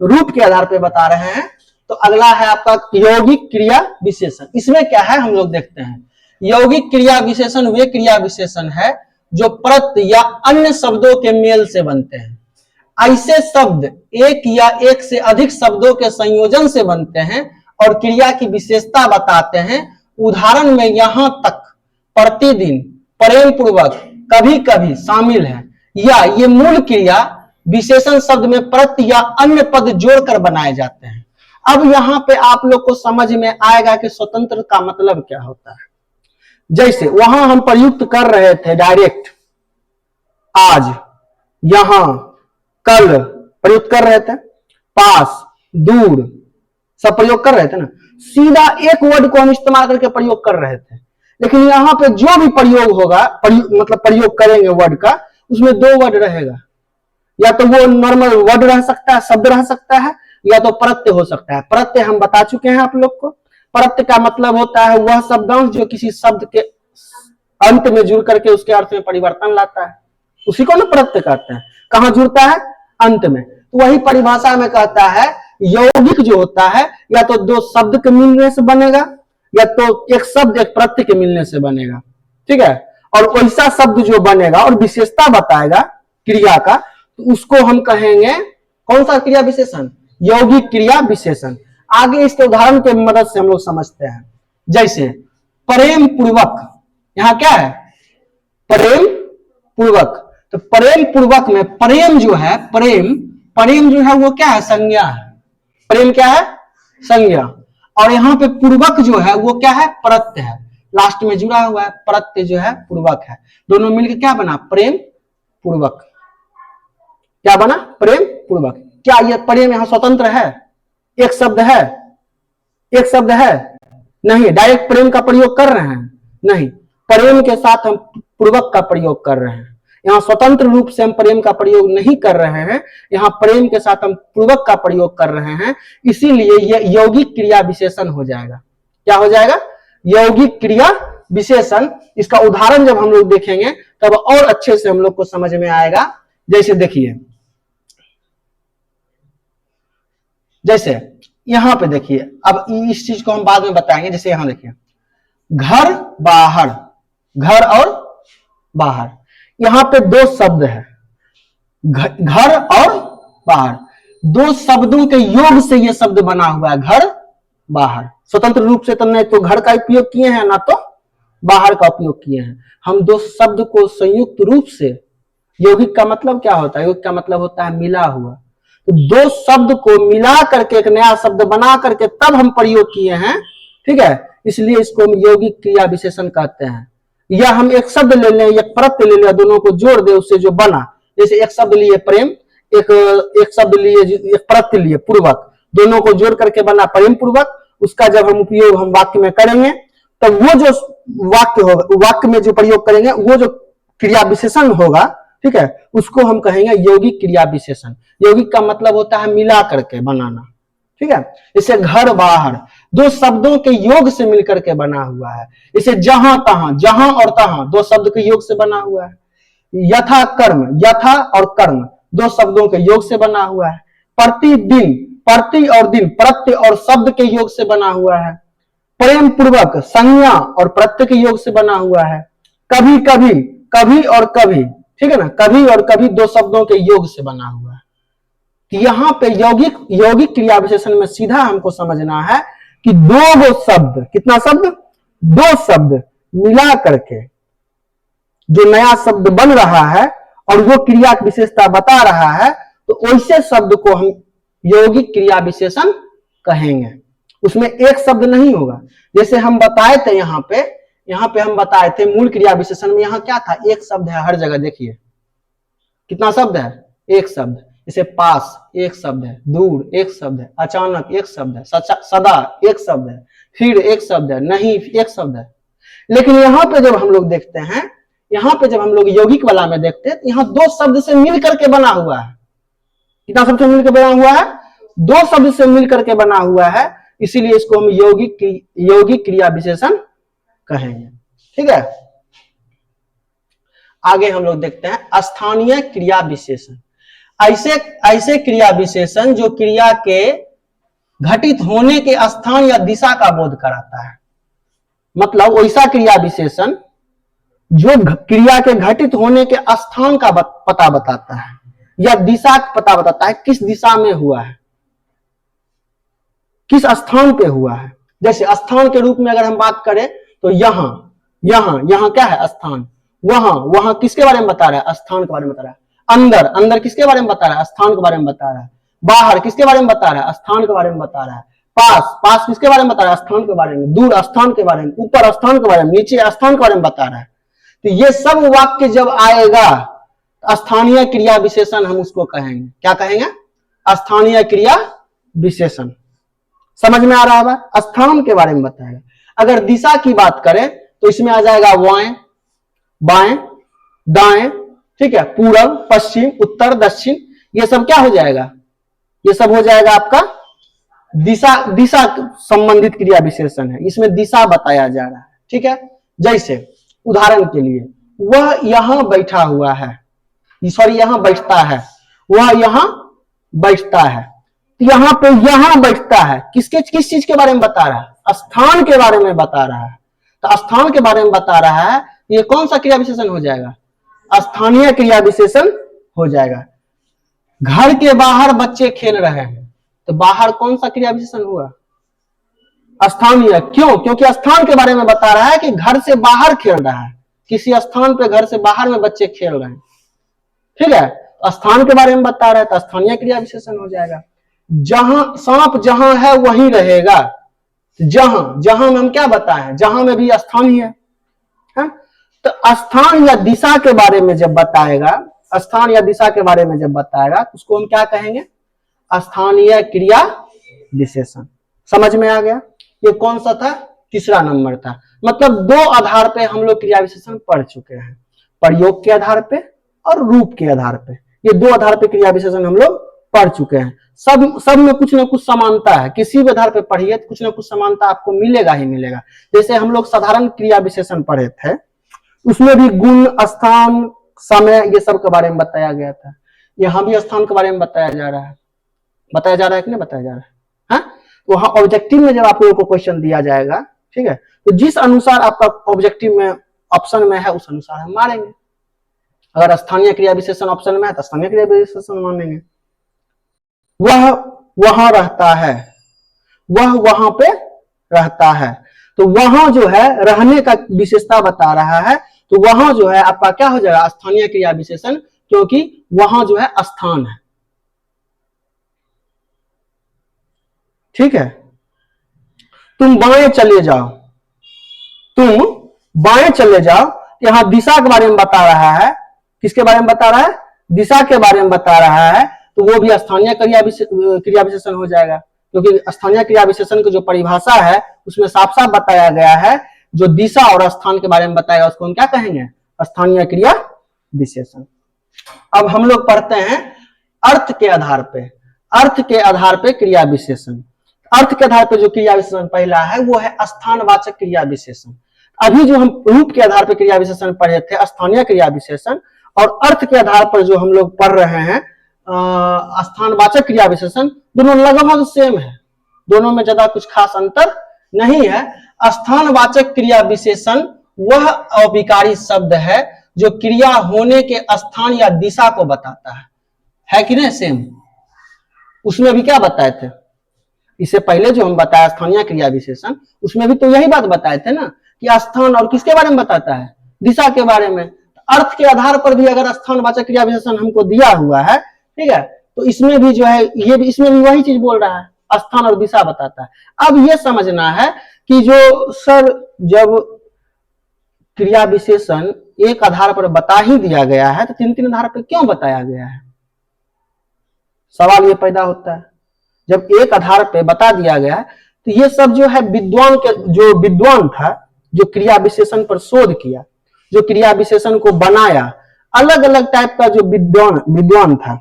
रूप के आधार पे बता रहे हैं। तो अगला है आपका यौगिक क्रिया विशेषण। इसमें क्या है हम लोग देखते हैं। यौगिक क्रिया विशेषण वे क्रिया विशेषण है जो प्रत्यय या अन्य शब्दों के मेल से बनते हैं। ऐसे शब्द एक या एक से अधिक शब्दों के संयोजन से बनते हैं और क्रिया की विशेषता बताते हैं। उदाहरण में यहाँ तक, प्रतिदिन, प्रेम पूर्वक, कभी कभी शामिल है। या ये मूल क्रिया विशेषण शब्द में प्रत्यय या अन्य पद जोड़कर बनाए जाते हैं। अब यहाँ पे आप लोग को समझ में आएगा कि स्वतंत्र का मतलब क्या होता है। जैसे वहां हम प्रयुक्त कर रहे थे डायरेक्ट, आज, यहां, कल प्रयुक्त कर रहे थे, पास, दूर, सब प्रयोग कर रहे थे ना। सीधा एक वर्ड को हम इस्तेमाल करके प्रयोग कर रहे थे। लेकिन यहाँ पे जो भी प्रयोग होगा, मतलब प्रयोग करेंगे वर्ड का, उसमें दो वर्ड रहेगा। या तो वो नॉर्मल वर्ड रह सकता है, शब्द रह सकता है, या तो प्रत्यय हो सकता है। प्रत्यय हम बता चुके हैं आप लोग को। प्रत्यय का मतलब होता है वह शब्दांश जो किसी शब्द के अंत में जुड़ करके उसके अर्थ में परिवर्तन लाता है, उसी को ना प्रत्यय कहते हैं। कहाँ जुड़ता है, अंत में। तो वही परिभाषा में कहता है यौगिक जो होता है या तो दो शब्द के मिलने से बनेगा, या तो एक शब्द एक प्रत्यय के मिलने से बनेगा। ठीक है, और वैसा शब्द जो बनेगा और विशेषता बताएगा क्रिया का, तो उसको हम कहेंगे कौन सा क्रिया विशेषण, यौगिक क्रिया विशेषण। आगे इसके उदाहरण के मदद से हम लोग समझते हैं। जैसे प्रेम पूर्वक, यहाँ क्या है, प्रेम पूर्वक। तो प्रेम पूर्वक में प्रेम जो है, प्रेम जो है वो क्या है, संज्ञा है। प्रेम क्या है, संज्ञा। और यहाँ पे पूर्वक जो है वो क्या है, प्रत्यय है, लास्ट में जुड़ा हुआ है। प्रत्यय जो है पूर्वक है। दोनों मिलकर क्या बना, प्रेम पूर्वक। क्या बना, प्रेम पूर्वक। क्या ये प्रेम यहाँ स्वतंत्र है, एक शब्द है, एक शब्द है नहीं, डायरेक्ट प्रेम का प्रयोग कर रहे हैं नहीं, प्रेम के साथ हम पूर्वक का प्रयोग कर रहे हैं। यहाँ स्वतंत्र रूप से हम प्रेम का प्रयोग नहीं कर रहे हैं, यहाँ प्रेम के साथ हम पूर्वक का प्रयोग कर रहे हैं। इसीलिए यह यौगिक क्रिया विशेषण हो जाएगा। क्या हो जाएगा, यौगिक क्रिया विशेषण। इसका उदाहरण जब हम लोग देखेंगे तब और अच्छे से हम लोग को समझ में आएगा। जैसे देखिए, जैसे यहां पे देखिए, अब इस चीज को हम बाद में बताएंगे। जैसे यहां देखिए, घर बाहर, घर और बाहर, यहां पे दो शब्द है, घर और बाहर। दो शब्दों के योग से ये शब्द बना हुआ है, घर बाहर। स्वतंत्र रूप से तो नहीं तो घर का उपयोग किए हैं, ना तो बाहर का उपयोग किए हैं। हम दो शब्द को संयुक्त रूप से, यौगिक का मतलब क्या होता है, यौगिक का मतलब होता है मिला हुआ। तो दो शब्द को मिला करके एक नया शब्द बना करके तब हम प्रयोग किए हैं। ठीक है, इसलिए इसको हम यौगिक क्रिया विशेषण कहते हैं। या हम एक शब्द ले लें, एक प्रत्यय ले लें, दोनों को जोड़ दे, उससे जो बना, जैसे एक शब्द लिए प्रेम, एक शब्द लिए, एक प्रत्यय लिए पूर्वक, दोनों को जोड़ करके बना प्रेम पूर्वक। उसका जब हम उपयोग हम वाक्य में करेंगे तो वो जो वाक्य होगा, वाक्य में जो प्रयोग करेंगे, वो जो क्रिया विशेषण होगा, ठीक है, उसको हम कहेंगे यौगिक क्रिया विशेषण। यौगिक का मतलब होता है मिला करके बनाना। ठीक है, जैसे घर बाहर दो शब्दों के योग से मिलकर के बना हुआ है। जैसे जहां तहां, जहां और तहां दो शब्द के योग से बना हुआ है। यथा कर्म, यथा और कर्म दो शब्दों के योग से बना हुआ है। प्रतिदिन, प्रति और दिन प्रत्यय और शब्द के योग से बना हुआ है। प्रेम पूर्वक संज्ञा और प्रत्यय के योग से बना हुआ है। कभी कभी, कभी और कभी, ठीक है ना, कभी और कभी दो शब्दों के योग से बना हुआ है। कि यहाँ पे यौगिक क्रिया विशेषण में सीधा हमको समझना है कि दो शब्द, कितना शब्द, दो शब्द मिला करके जो नया शब्द बन रहा है और वो क्रिया की विशेषता बता रहा है, तो वैसे शब्द को हम यौगिक क्रिया विशेषण कहेंगे। उसमें एक शब्द नहीं होगा। जैसे हम बताए थे यहाँ पे हम बताए थे मूल क्रिया विशेषण में यहाँ क्या था, एक शब्द है हर जगह। देखिए कितना शब्द है, एक शब्द। जैसे पास एक शब्द है, दूर एक शब्द है, अचानक एक शब्द है, सदा एक शब्द है, फिर एक शब्द है, नहीं एक शब्द है। लेकिन यहाँ पे जब हम लोग देखते हैं, यहाँ पे जब हम लोग यौगिक वाला में देखते हैं, तो यहाँ दो शब्द से मिल करके बना हुआ है। कितना शब्द से मिलकर बना हुआ है, दो शब्द से मिल करके बना हुआ है, इसीलिए इसको हम यौगिक क्रिया विशेषण कहेंगे। ठीक है, आगे हम लोग देखते हैं स्थानीय क्रिया विशेषण। ऐसे क्रिया विशेषण जो क्रिया के घटित होने के स्थान या दिशा का बोध कराता है। मतलब वैसा क्रिया विशेषण जो क्रिया के घटित होने के स्थान का पता बताता है या दिशा का पता बताता है, किस दिशा में हुआ है, किस स्थान पे हुआ है। जैसे स्थान के रूप में अगर हम बात करें तो यहाँ क्या है, स्थान। वहां किसके बारे में बता रहा है, स्थान के बारे में बता रहा है। अंदर किसके बारे में बता रहा है, स्थान के बारे में बता रहा है। बाहर किसके बारे में बता रहा है, स्थान के बारे में बता रहा है। पास किसके बारे में बता रहा है, स्थान के बारे में। दूर स्थान के बारे में, ऊपर स्थान के बारे में, नीचे स्थान के बारे में बता रहा है। तो ये सब वाक्य जब आएगा, स्थानीय क्रिया विशेषण हम उसको कहेंगे। क्या कहेंगे, स्थानीय क्रिया विशेषण। समझ में आ रहा है, स्थान के बारे में बताएगा। अगर दिशा की बात करें तो इसमें आ जाएगा बाएं, बाएं, दाएं, ठीक है, पूरब, पश्चिम, उत्तर, दक्षिण। ये सब क्या हो जाएगा, ये सब हो जाएगा आपका दिशा संबंधित क्रिया विशेषण है। इसमें दिशा बताया जा रहा है। ठीक है, जैसे उदाहरण के लिए वह यहां बैठा हुआ है, सॉरी यहां बैठता है, वह यहां बैठता है। यहां पे यहां बैठता है, किस चीज के बारे में बता रहा है, स्थान के बारे में बता रहा है। तो स्थान के बारे में बता रहा है, ये कौन सा क्रिया विशेषण हो जाएगा, स्थानीय क्रिया विशेषण हो जाएगा। घर के बाहर बच्चे खेल रहे हैं, तो बाहर कौन सा क्रिया विशेषण हुआ, स्थानीय। क्यों, क्योंकि स्थान के बारे में बता रहा है कि घर से बाहर खेल रहा है, किसी स्थान पे घर से बाहर में बच्चे खेल रहे हैं। ठीक है, स्थान के बारे में बता रहा है तो स्थानीय क्रिया विशेषण हो जाएगा। सांप जहां है वहीं रहेगा, जहां में हम क्या बताएं, जहां में भी स्थान ही है। तो स्थान या दिशा के बारे में जब बताएगा, स्थान या दिशा के बारे में जब बताएगा, उसको हम क्या कहेंगे, स्थानीय क्रिया विशेषण। समझ में आ गया। ये कौन सा था, तीसरा नंबर था। मतलब दो आधार पे हम लोग क्रिया विशेषण पढ़ चुके हैं, प्रयोग के आधार पे और रूप के आधार पे। ये दो आधार पे क्रिया विशेषण हम लोग पढ़ चुके हैं। सब में कुछ ना कुछ समानता है, किसी भी आधार पे पढ़िए तो कुछ ना कुछ समानता आपको मिलेगा ही मिलेगा। जैसे हम लोग साधारण क्रिया विशेषण पढ़े थे, उसमें भी गुण, स्थान, समय, ये सब के बारे में बताया गया था। यहाँ भी स्थान के बारे में बताया जा रहा है कि नहीं बताया जा रहा है। हाँ? वहां ऑब्जेक्टिव में जब आप लोगों को क्वेश्चन दिया जाएगा, ठीक है, तो जिस अनुसार आपका ऑब्जेक्टिव में ऑप्शन में है उस अनुसार हम मारेंगे। अगर स्थानीय क्रिया विशेषण ऑप्शन में है तो स्थानीय क्रिया विशेषण मानेंगे। वह वहां रहता है, वह वहां पे रहता है, तो वहां जो है रहने का विशेषता बता रहा है, तो वहां जो है आपका क्या हो जाएगा, स्थानीय क्रिया विशेषण, क्योंकि वहां जो है स्थान है। ठीक है, तुम बाएं चले जाओ, तुम बाएं चले जाओ, यहां दिशा के बारे में बता रहा है। किसके बारे में बता रहा है, दिशा के बारे में बता रहा है, तो वो भी स्थानीय क्रिया विशेषण हो जाएगा। क्योंकि स्थानीय क्रिया विशेषण की जो परिभाषा है उसमें साफ साफ बताया गया है, जो दिशा और स्थान के बारे में बताएगा उसको हम क्या कहेंगे, स्थानीय क्रिया विशेषण। अब हम लोग पढ़ते हैं अर्थ के आधार पे क्रिया विशेषण। अर्थ के आधार पर जो क्रिया विशेषण पहला है वो है स्थानवाचक क्रिया विशेषण। अभी जो हम रूप के आधार पर क्रिया विशेषण पढ़े थे, स्थानीय क्रिया विशेषण, और अर्थ के आधार पर जो हम लोग पढ़ रहे हैं स्थानवाचक क्रिया विशेषण, दोनों लगभग सेम है, दोनों में ज्यादा कुछ खास अंतर नहीं है। स्थानवाचक क्रिया विशेषण वह अविकारी शब्द है जो क्रिया होने के स्थान या दिशा को बताता है कि नहीं, सेम। उसमें भी क्या बताए थे, इससे पहले जो हम बताया स्थानीय क्रिया विशेषण, उसमें भी तो यही बात बताए थे ना, कि स्थान और किसके बारे में बताता है, दिशा के बारे में। अर्थ के आधार पर भी अगर स्थानवाचक क्रिया विशेषण हमको दिया हुआ है, ठीक है, तो इसमें भी जो है ये भी, इसमें भी वही चीज बोल रहा है, स्थान और दिशा बताता है। अब ये समझना है कि जो सर जब क्रिया विशेषण एक आधार पर बता ही दिया गया है तो तीन तीन आधार पर क्यों बताया गया है, सवाल ये पैदा होता है। जब एक आधार पे बता दिया गया है तो ये सब जो है विद्वान के, जो विद्वान था, जो क्रिया विशेषण पर शोध किया, जो क्रिया विशेषण को बनाया, अलग अलग टाइप का जो विद्वान था,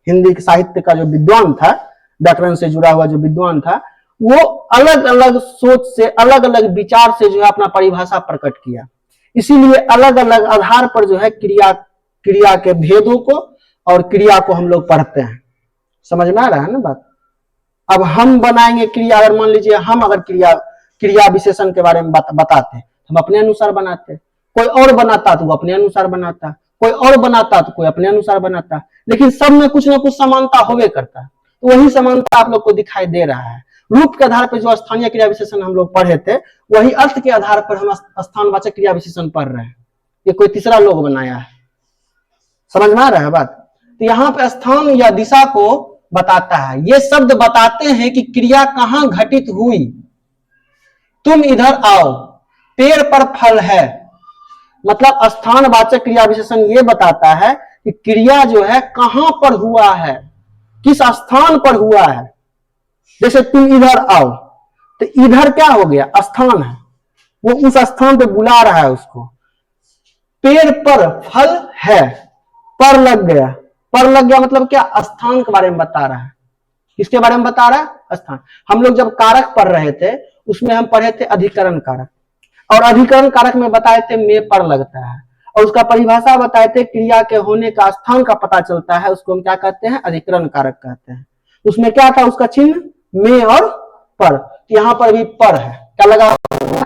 हिंदी साहित्य का जो विद्वान था, व्याकरण से जुड़ा हुआ जो विद्वान था, वो अलग अलग सोच से, अलग अलग विचार से जो है अपना परिभाषा प्रकट किया। इसीलिए अलग अलग आधार पर जो है क्रिया के भेदों को और क्रिया को हम लोग पढ़ते हैं। समझ में आ रहा है ना बात। अब हम बनाएंगे क्रिया, अगर मान लीजिए हम अगर क्रिया विशेषण के बारे में बताते, हम अपने अनुसार बनाते, कोई और बनाता तो वो अपने अनुसार बनाता, कोई और बनाता तो कोई अपने अनुसार बनाता, लेकिन सब में कुछ ना कुछ समानता होवे करता। तो वही समानता आप लोग को दिखाई दे रहा है। रूप के आधार पर जो स्थानीय क्रिया विशेषण हम लोग पढ़े थे, वही अर्थ के आधार पर हम स्थानवाचक क्रिया विशेषण पढ़ रहे हैं। ये कोई तीसरा लोग बनाया है। समझ में आ रहा है बात। तो यहाँ पे स्थान या दिशा को बताता है। ये शब्द बताते हैं कि क्रिया कहां घटित हुई। तुम इधर आओ, पेड़ पर फल है, मतलब स्थानवाचक क्रिया विशेषण ये बताता है कि क्रिया जो है कहां पर हुआ है, किस स्थान पर हुआ है। जैसे तुम इधर आओ, तो इधर क्या हो गया, स्थान है, वो उस स्थान पे बुला रहा है उसको। पेड़ पर फल है, पर लग गया, पर लग गया मतलब क्या, स्थान के बारे में बता रहा है। किसके बारे में बता रहा है, स्थान। हम लोग जब कारक पढ़ रहे थे उसमें हम पढ़े थे अधिकरण कारक, और अधिकरण कारक में बताए थे में पर लगता है, और उसका परिभाषा बताए थे क्रिया के होने का स्थान का पता चलता है, उसको हम क्या कहते हैं, अधिकरण कारक कहते हैं। उसमें क्या था, उसका चिन्ह में और पर। यहाँ पर भी पर है, क्या लगा,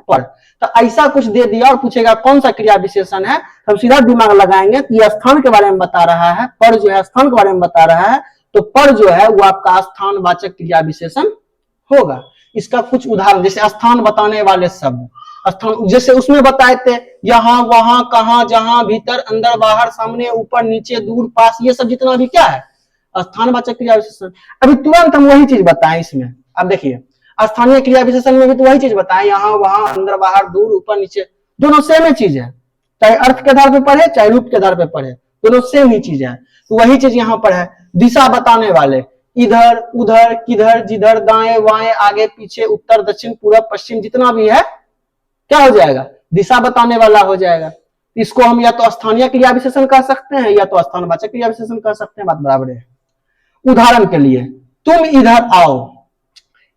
पर। तो ऐसा कुछ दे दिया और पूछेगा कौन सा क्रिया विशेषण है, हम सीधा दिमाग लगाएंगे कि यह स्थान के बारे में बता रहा है, पर जो है स्थान के बारे में बता रहा है, तो पर जो है वो आपका स्थानवाचक क्रिया विशेषण होगा। इसका कुछ उदाहरण, जैसे स्थान बताने वाले शब्द, स्थान जैसे उसमें बताए थे, यहाँ वहां कहां जहां भीतर अंदर बाहर सामने ऊपर नीचे दूर पास, ये सब जितना भी क्या है स्थानवाचक क्रिया विशेषण। अभी तुरंत हम वही चीज बताएं इसमें। अब देखिए स्थानीय क्रिया विशेषण में भी तो वही चीज बताएं, यहाँ वहां अंदर बाहर दूर ऊपर नीचे, दोनों सेम ही चीज है। चाहे अर्थ के आधार पर पढ़े चाहे रूप के आधार पर पढ़े, दोनों सेम ही चीज है। तो वही चीज यहाँ पर है। दिशा बताने वाले, इधर उधर किधर जिधर दाएं बाएं आगे पीछे उत्तर दक्षिण पूर्व पश्चिम जितना भी है, क्या हो जाएगा, दिशा बताने वाला हो जाएगा। इसको हम या तो स्थानीय क्रिया विशेषण कह सकते हैं या तो स्थानवाचक क्रिया विशेषण कह सकते हैं, बात बराबर है। उदाहरण के लिए तुम इधर आओ,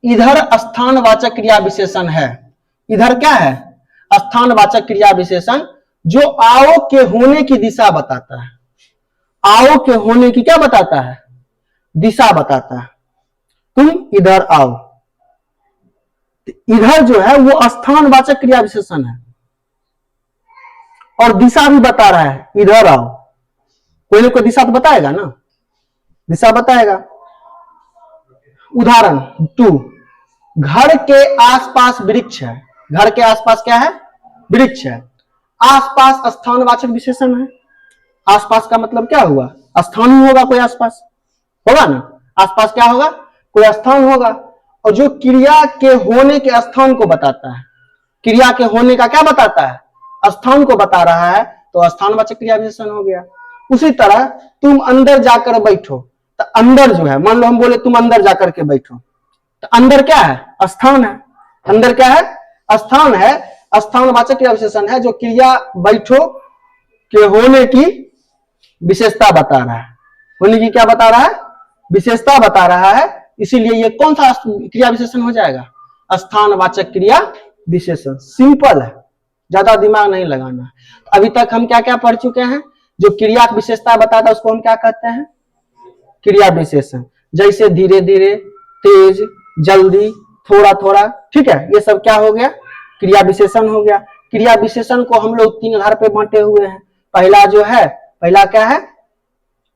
इधर स्थानवाचक क्रिया विशेषण है। इधर क्या है, स्थानवाचक क्रिया विशेषण जो आओ के होने की दिशा बताता है। आओ के होने की क्या बताता है, दिशा बताता है। तुम इधर आओ, इधर जो है वो स्थानवाचक क्रिया विशेषण है और दिशा भी बता रहा है, इधर आओ। कोई ना कोई दिशा तो बताएगा ना, दिशा बताएगा। उदाहरण 2, घर के आसपास वृक्ष है। घर के आसपास क्या है, वृक्ष है। आसपास स्थानवाचक विशेषण है। आसपास का मतलब क्या हुआ, स्थान ही होगा, कोई आसपास होगा ना, आसपास क्या होगा, कोई स्थान होगा। और जो क्रिया के होने के स्थान को बताता है, क्रिया के होने का क्या बताता है, स्थान को बता रहा है, तो स्थानवाचक क्रिया विशेषण हो गया। उसी तरह तुम अंदर जाकर बैठो, तो अंदर जो है, मान लो हम बोले तुम अंदर जाकर के बैठो, तो अंदर क्या है, स्थान है। अंदर क्या है, स्थान है। स्थानवाचक क्रिया विशेषण है जो क्रिया बैठो के होने की विशेषता बता रहा है। होने की क्या बता रहा है, विशेषता बता रहा है। इसीलिए ये कौन सा क्रिया विशेषण हो जाएगा, स्थानवाचक क्रिया विशेषण। सिंपल है, ज्यादा दिमाग नहीं लगाना। अभी तक हम क्या क्या पढ़ चुके हैं, जो क्रिया की विशेषता बताता है उसको हम क्या कहते हैं, क्रिया विशेषण। जैसे धीरे धीरे, तेज, जल्दी, थोड़ा थोड़ा, ठीक है, ये सब क्या हो गया, क्रिया विशेषण हो गया। क्रिया विशेषण को हम लोग 3 आधार पे बांटे हुए हैं। पहला जो है, पहला क्या है,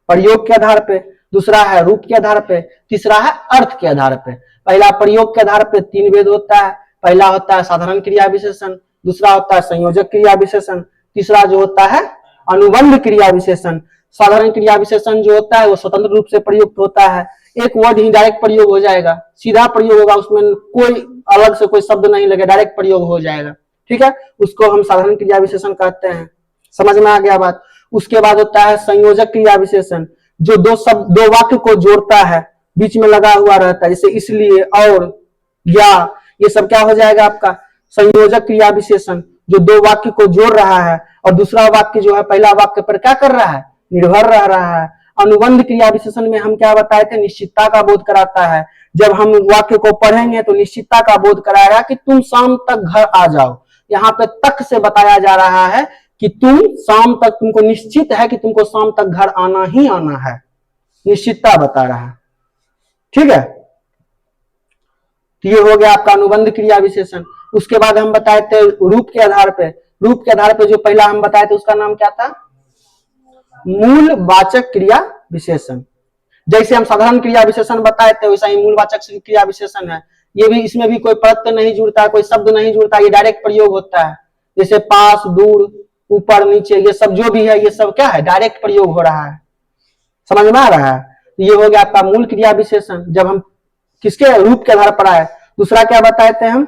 प्रयोग के आधार पे, दूसरा है रूप के आधार पे, तीसरा है अर्थ के आधार पे। पहला प्रयोग के आधार पे 3 भेद होता है। पहला होता है साधारण क्रिया विशेषण, दूसरा होता है संयोजक क्रिया विशेषण, तीसरा जो होता है अनुबंध क्रिया विशेषण, साधारण क्रिया विशेषण जो होता है वो स्वतंत्र रूप से प्रयुक्त होता है, एक वर्ड ही डायरेक्ट प्रयोग हो जाएगा, सीधा प्रयोग होगा, उसमें कोई अलग से कोई शब्द नहीं लगे, डायरेक्ट प्रयोग हो जाएगा। ठीक है, उसको हम साधारण क्रिया विशेषण कहते हैं। समझ में आ गया बात। उसके बाद होता है संयोजक क्रिया विशेषण, जो दो वाक्य को जोड़ता है, बीच में लगा हुआ रहता है, जैसे इसलिए, और, या, ये सब क्या हो जाएगा आपका संयोजक क्रिया विशेषण, जो दो वाक्य को जोड़ रहा है और दूसरा वाक्य जो है पहला वाक्य पर क्या कर रहा है, निर्भर रह रहा है। अनुबंध क्रिया विशेषण में हम क्या बताए थे, निश्चितता का बोध कराता है। जब हम वाक्य को पढ़ेंगे तो निश्चितता का बोध कराएगा कि तुम शाम तक घर आ जाओ। यहाँ पे तक से बताया जा रहा है कि तुम शाम तक, तुमको निश्चित है कि तुमको शाम तक घर आना ही आना है, निश्चितता बता रहा है। ठीक है, तो ये हो गया आपका अनुबंध क्रिया विशेषण। उसके बाद हम बताए थे रूप के आधार पे, रूप के आधार पे जो पहला हम बताए थे उसका नाम क्या था, मूल वाचक क्रिया विशेषण। जैसे हम साधारण क्रिया विशेषण बताए थे वैसा ही मूल वाचक क्रिया विशेषण है। ये भी, इसमें भी कोई प्रत्यय नहीं जुड़ता, कोई शब्द नहीं जुड़ता, ये डायरेक्ट प्रयोग होता है। जैसे पास, दूर, ऊपर, नीचे, ये सब जो भी है ये सब क्या है, डायरेक्ट प्रयोग हो रहा है। समझ में आ रहा है। ये हो गया आपका मूल क्रिया विशेषण, जब हम किसके रूप के आधार पर आए। दूसरा क्या बताए थे हम,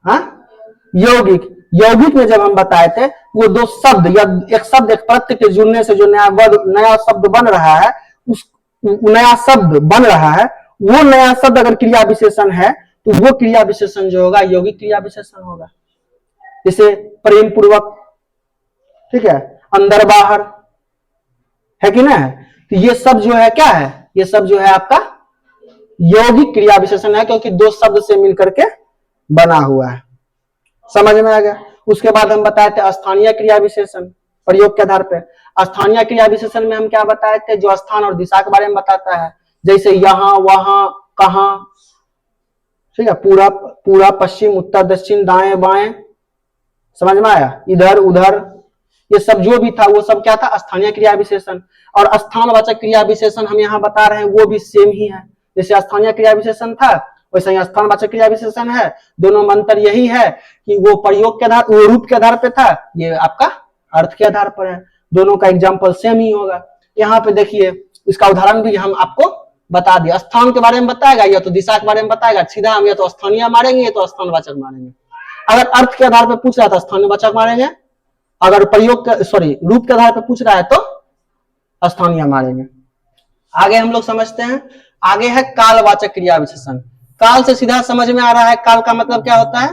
हाँ, यौगिक। यौगिक में जब हम बताए थे वो दो शब्द या एक शब्द एक प्रत्यय के जुड़ने से जो नया शब्द बन रहा है, उस नया शब्द बन रहा है, वो नया शब्द अगर क्रिया विशेषण है तो वो क्रिया विशेषण जो होगा यौगिक क्रिया विशेषण होगा। जैसे प्रेम पूर्वक, ठीक है, अंदर बाहर, है कि ना। तो ये सब जो है क्या है, ये सब जो है आपका यौगिक क्रिया विशेषण है, क्योंकि दो शब्द से मिलकर के बना हुआ है। समझ में आ गया। उसके बाद हम बताए थे स्थानीय क्रिया विशेषण, प्रयोग के आधार पर। स्थानीय क्रिया विशेषण में हम क्या बताए थे, जो स्थान और दिशा के बारे में बताता है, जैसे यहाँ, वहां, कहां, ठीक है, पूरा, पश्चिम, उत्तर, दक्षिण, दाएं, बाएं। समझ में आया, इधर उधर, ये सब जो भी था वो सब क्या था, स्थानीय क्रिया विशेषण। और स्थानवाचक क्रिया विशेषण हम यहाँ बता रहे हैं वो भी सेम ही है। जैसे स्थानीय क्रिया विशेषण था वैसे ही स्थानवाचक क्रिया विशेषण है। दोनों में अंतर यही है कि वो प्रयोग के आधार, वो रूप के आधार पे था, ये आपका अर्थ के आधार पर है। दोनों का एग्जाम्पल सेम ही होगा। यहाँ पे देखिए इसका उदाहरण भी हम आपको बता दिया। स्थान के बारे में बताएगा या तो दिशा के बारे में बताएगा, सीधा हम या तो स्थानीय मारेंगे या तो स्थानवाचक मारेंगे। अगर अर्थ के आधार पर पूछ रहा था स्थानवाचक मारेंगे, अगर प्रयोग रूप के आधार पर पूछ रहा है तो स्थानीय मारेंगे। आगे हम लोग समझते हैं, आगे है कालवाचक क्रिया विशेषण। काल से सीधा समझ में आ रहा है, काल का मतलब क्या होता है,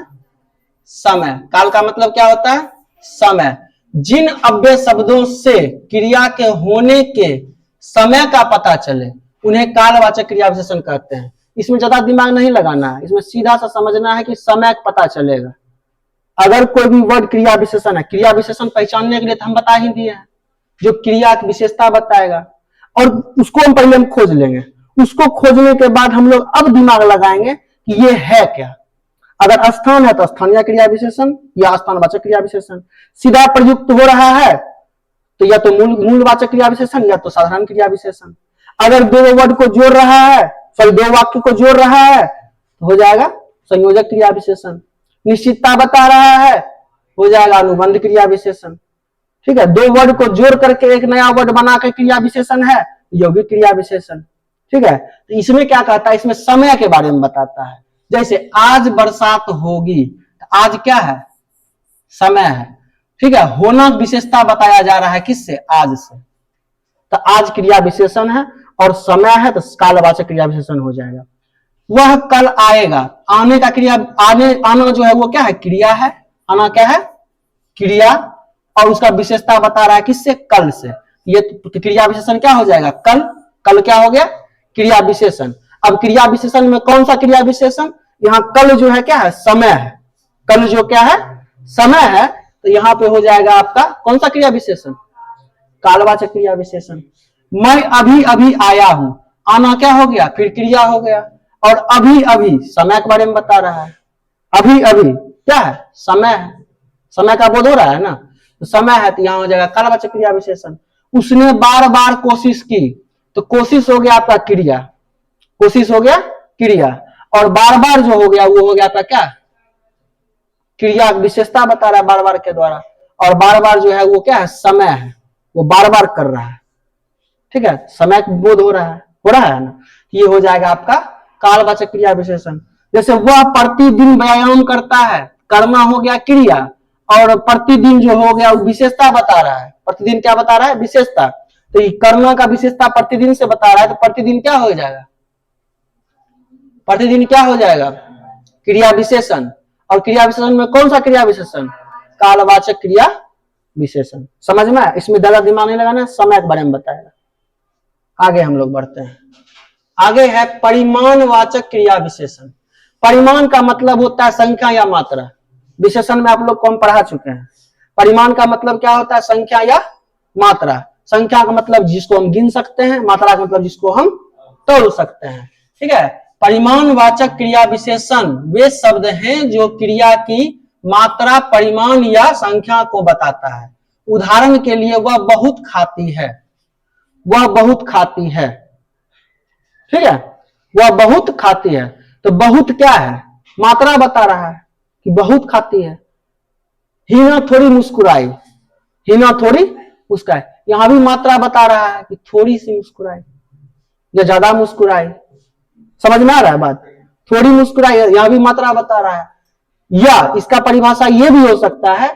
समय। काल का मतलब क्या होता है, समय। जिन अव्यय शब्दों से क्रिया के होने के समय का पता चले उन्हें कालवाचक क्रिया विशेषण कहते हैं। इसमें ज्यादा दिमाग नहीं लगाना है, इसमें सीधा सा समझना है कि समय का पता चलेगा। अगर कोई भी वर्ड क्रिया विशेषण है, क्रिया विशेषण पहचानने के लिए तो हम बता ही दिए हैं, जो क्रिया की विशेषता बताएगा, और उसको हम पहले खोज लेंगे। उसको खोजने के बाद हम लोग अब दिमाग लगाएंगे कि ये है क्या। अगर स्थान है तो स्थानीय क्रिया विशेषण या स्थानवाचक क्रिया विशेषण। सीधा प्रयुक्त हो रहा है तो या तो मूलवाचक क्रिया विशेषण या तो साधारण क्रिया विशेषण। अगर दो वर्ड को जोड़ रहा है, दो वाक्य को जोड़ रहा है तो हो जाएगा संयोजक क्रिया विशेषण। निश्चितता बता रहा है, हो जाएगा अनुबंध क्रिया विशेषण। ठीक है, दो वर्ड को जोड़ करके एक नया वर्ड बना के क्रिया विशेषण है, यौगिक क्रिया विशेषण। ठीक है, तो इसमें क्या कहता है, इसमें समय के बारे में बताता है। जैसे आज बरसात होगी, तो आज क्या है, समय है। ठीक है, होना विशेषता बताया जा रहा है किससे, आज से। तो आज क्रिया विशेषण है और समय है तो कालवाचक क्रिया विशेषण हो जाएगा। वह कल आएगा, आने का क्रिया, आना जो है वो क्या है, क्रिया है। आना क्या है, क्रिया, और उसका विशेषता बता रहा है किससे, कल से। ये क्रिया विशेषण क्या हो जाएगा, कल। कल क्या हो गया, क्रिया विशेषण। अब क्रिया विशेषण में कौन सा क्रिया विशेषण, यहाँ कल जो है क्या है, समय है। कल जो क्या है, समय है, तो यहाँ पे हो जाएगा आपका कौन सा क्रिया विशेषण, कालवाचक क्रिया विशेषण। मैं अभी अभी आया हूं, आना क्या हो गया, फिर क्रिया हो गया। और अभी अभी समय के बारे में बता रहा है। अभी अभी क्या है, समय है। समय का बोध हो रहा है ना, तो समय है तो यहाँ हो जाएगा कालवाचक क्रिया विशेषण। उसने बार बार कोशिश की, तो कोशिश हो गया आपका क्रिया, कोशिश हो गया क्रिया। और बार बार जो हो गया वो हो गया आपका क्या, क्रिया विशेषता बता रहा है बार बार के द्वारा। और बार बार जो है वो क्या है, समय है, वो बार बार कर रहा है, ठीक है, समय बोध हो रहा है ना, ये हो जाएगा आपका कालवाचक क्रिया विशेषण। जैसे वह प्रतिदिन व्यायाम करता है, करना हो गया क्रिया, और प्रतिदिन जो हो गया वो विशेषता बता रहा है, प्रतिदिन क्या बता रहा है, विशेषता। तो ये करना का विशेषता प्रतिदिन से बता रहा है, तो प्रतिदिन क्या हो जाएगा, प्रतिदिन क्या हो जाएगा, क्रिया विशेषण। और क्रिया विशेषण में कौन सा क्रिया विशेषण, कालवाचक क्रिया विशेषण। समझ में, इसमें ज्यादा दिमाग नहीं लगाना, समय के बारे में बताएगा। आगे हम लोग बढ़ते हैं, आगे है परिमाणवाचक क्रिया विशेषण। परिमाण का मतलब होता है संख्या या मात्रा, विशेषण में आप लोग को हम पढ़ा चुके हैं। परिमाण का मतलब क्या होता है, संख्या या मात्रा। संख्या का मतलब जिसको हम गिन सकते हैं, मात्रा का मतलब जिसको हम तोल सकते हैं, ठीक है। परिमाणवाचक क्रिया विशेषण वे शब्द हैं जो क्रिया की मात्रा, परिमाण या संख्या को बताता है। उदाहरण के लिए वह बहुत खाती है, वह बहुत खाती है, ठीक है, वह बहुत खाती है। तो बहुत क्या है, मात्रा बता रहा है कि बहुत खाती है। हिना थोड़ी मुस्कुराई, हिना थोड़ी मुस्कुराई, यहां भी मात्रा बता रहा है कि थोड़ी सी मुस्कुराई या ज्यादा मुस्कुराई। समझ में आ रहा है बात, थोड़ी मुस्कुराई, यहां भी मात्रा बता रहा है। या इसका परिभाषा यह भी हो सकता है,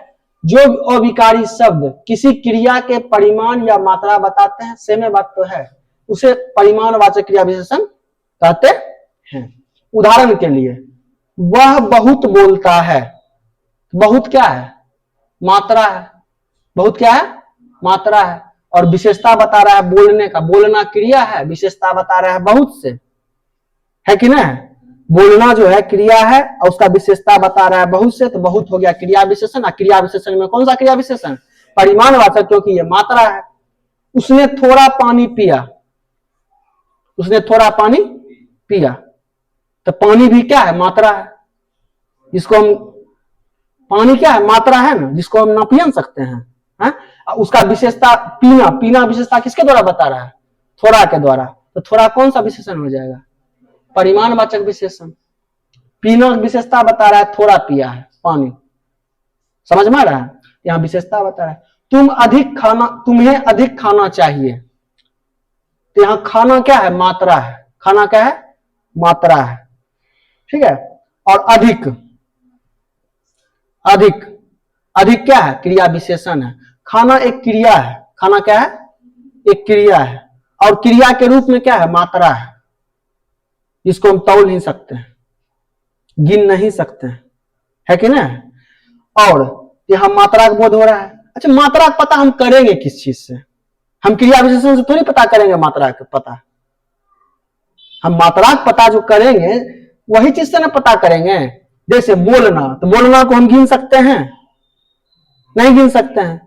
जो अविकारी शब्द किसी क्रिया के परिमाण या मात्रा बताते हैं, सेम बात तो है, उसे परिमाणवाचक क्रिया विशेषण कहते हैं। उदाहरण के लिए वह बहुत बोलता है, बहुत क्या है, मात्रा है, बहुत क्या है, मात्रा है। और विशेषता बता रहा है बोलने का, बोलना क्रिया है, विशेषता बता रहा है बहुत से, है कि नहीं, बोलना जो है क्रिया है और उसका विशेषता बता रहा है बहुत से, तो बहुत हो गया क्रिया विशेषण। और क्रिया विशेषण में कौन सा क्रिया विशेषण, परिमाणवाचक, क्योंकि ये मात्रा है। उसने थोड़ा पानी पिया, उसने थोड़ा पानी पिया, तो पानी भी क्या है, मात्रा है, जिसको हम, पानी क्या है, मात्रा है ना, जिसको हम नापियन सकते हैं, है? उसका विशेषता पीना, पीना विशेषता किसके द्वारा बता रहा है, थोड़ा के द्वारा। तो थोड़ा कौन सा विशेषण हो जाएगा, परिमाणवाचक विशेषण। पीना विशेषता बता रहा है, थोड़ा पिया है पानी, समझ में आ रहा है, यहाँ विशेषता बता रहा है। तुम्हें अधिक खाना चाहिए, तो यहाँ खाना क्या है, मात्रा है, खाना क्या है, मात्रा है, ठीक है। और अधिक, अधिक, अधिक क्या है, क्रिया विशेषण है। खाना एक क्रिया है, खाना क्या है, एक क्रिया है, और क्रिया के रूप में क्या है, मात्रा है, जिसको हम तौल नहीं सकते हैं, गिन नहीं सकते हैं, है कि नहीं। और यहां मात्रा का बोध हो रहा है। अच्छा, मात्रा का पता हम करेंगे किस चीज से, हम क्रिया विशेषण से थोड़ी पता करेंगे मात्रा का पता। हम मात्रा का पता जो करेंगे वही चीज से ना पता करेंगे। जैसे बोलना, तो बोलना को हम गिन सकते हैं, नहीं गिन सकते हैं,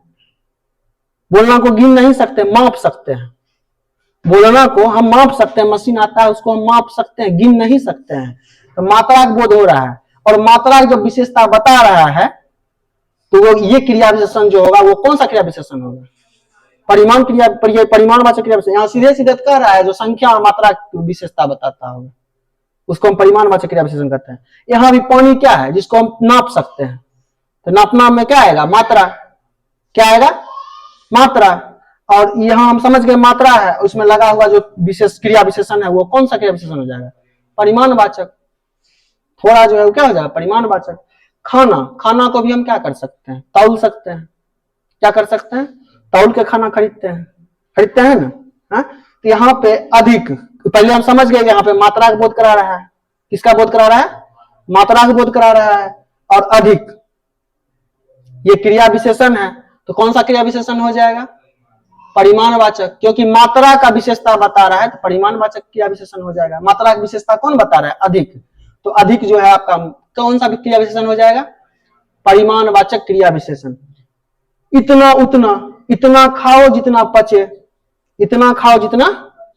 बोलना को गिन नहीं सकते, माप सकते हैं। बोलना को हम माप सकते हैं, मशीन आता है उसको हम माप सकते हैं, गिन नहीं सकते हैं। तो मात्रा का बोध हो रहा है, और मात्रा की जो विशेषता बता रहा है, तो वो ये क्रिया विशेषण जो होगा वो कौन सा क्रिया विशेषण होगा, परिमाण क्रिया, परिमाणवाचक क्रिया विशेषण। यहाँ सीधे सीधे कह रहा है जो संख्या और मात्रा की विशेषता बताता होगा उसको हम परिमाणवाचक क्रिया विशेषण कहते हैं। यहाँ भी पानी क्या है, जिसको हम नाप सकते हैं, तो नापना में क्या आएगा, मात्रा, क्या आएगा, मात्रा। और यहाँ हम समझ गए मात्रा है, उसमें लगा हुआ जो विशेष क्रिया विशेषण है वो कौन सा क्रिया विशेषण हो जाएगा, परिमाणवाचक। थोड़ा जो है वो क्या हो जाएगा, परिमाणवाचक। खाना, खाना को भी हम क्या कर सकते हैं, तौल सकते हैं, क्या कर सकते हैं, तौल के खाना खरीदते हैं, खरीदते हैं ना, हा? तो यहाँ पे अधिक, पहले हम समझ गए यहाँ पे मात्रा का बोध करा रहा है, किसका बोध करा रहा है, मात्रा का बोध करा रहा है। और अधिक ये क्रिया विशेषण है, तो कौन सा क्रिया विशेषण हो जाएगा, परिमाणवाचक, क्योंकि मात्रा का विशेषता बता रहा है तो परिमाणवाचक क्रिया विशेषण हो जाएगा। मात्रा की विशेषता कौन बता रहा है, अधिक, तो अधिक जो है आपका कौन सा क्रिया विशेषण हो जाएगा, परिमाणवाचक क्रिया विशेषण। इतना उतना, इतना खाओ जितना पचे, इतना खाओ जितना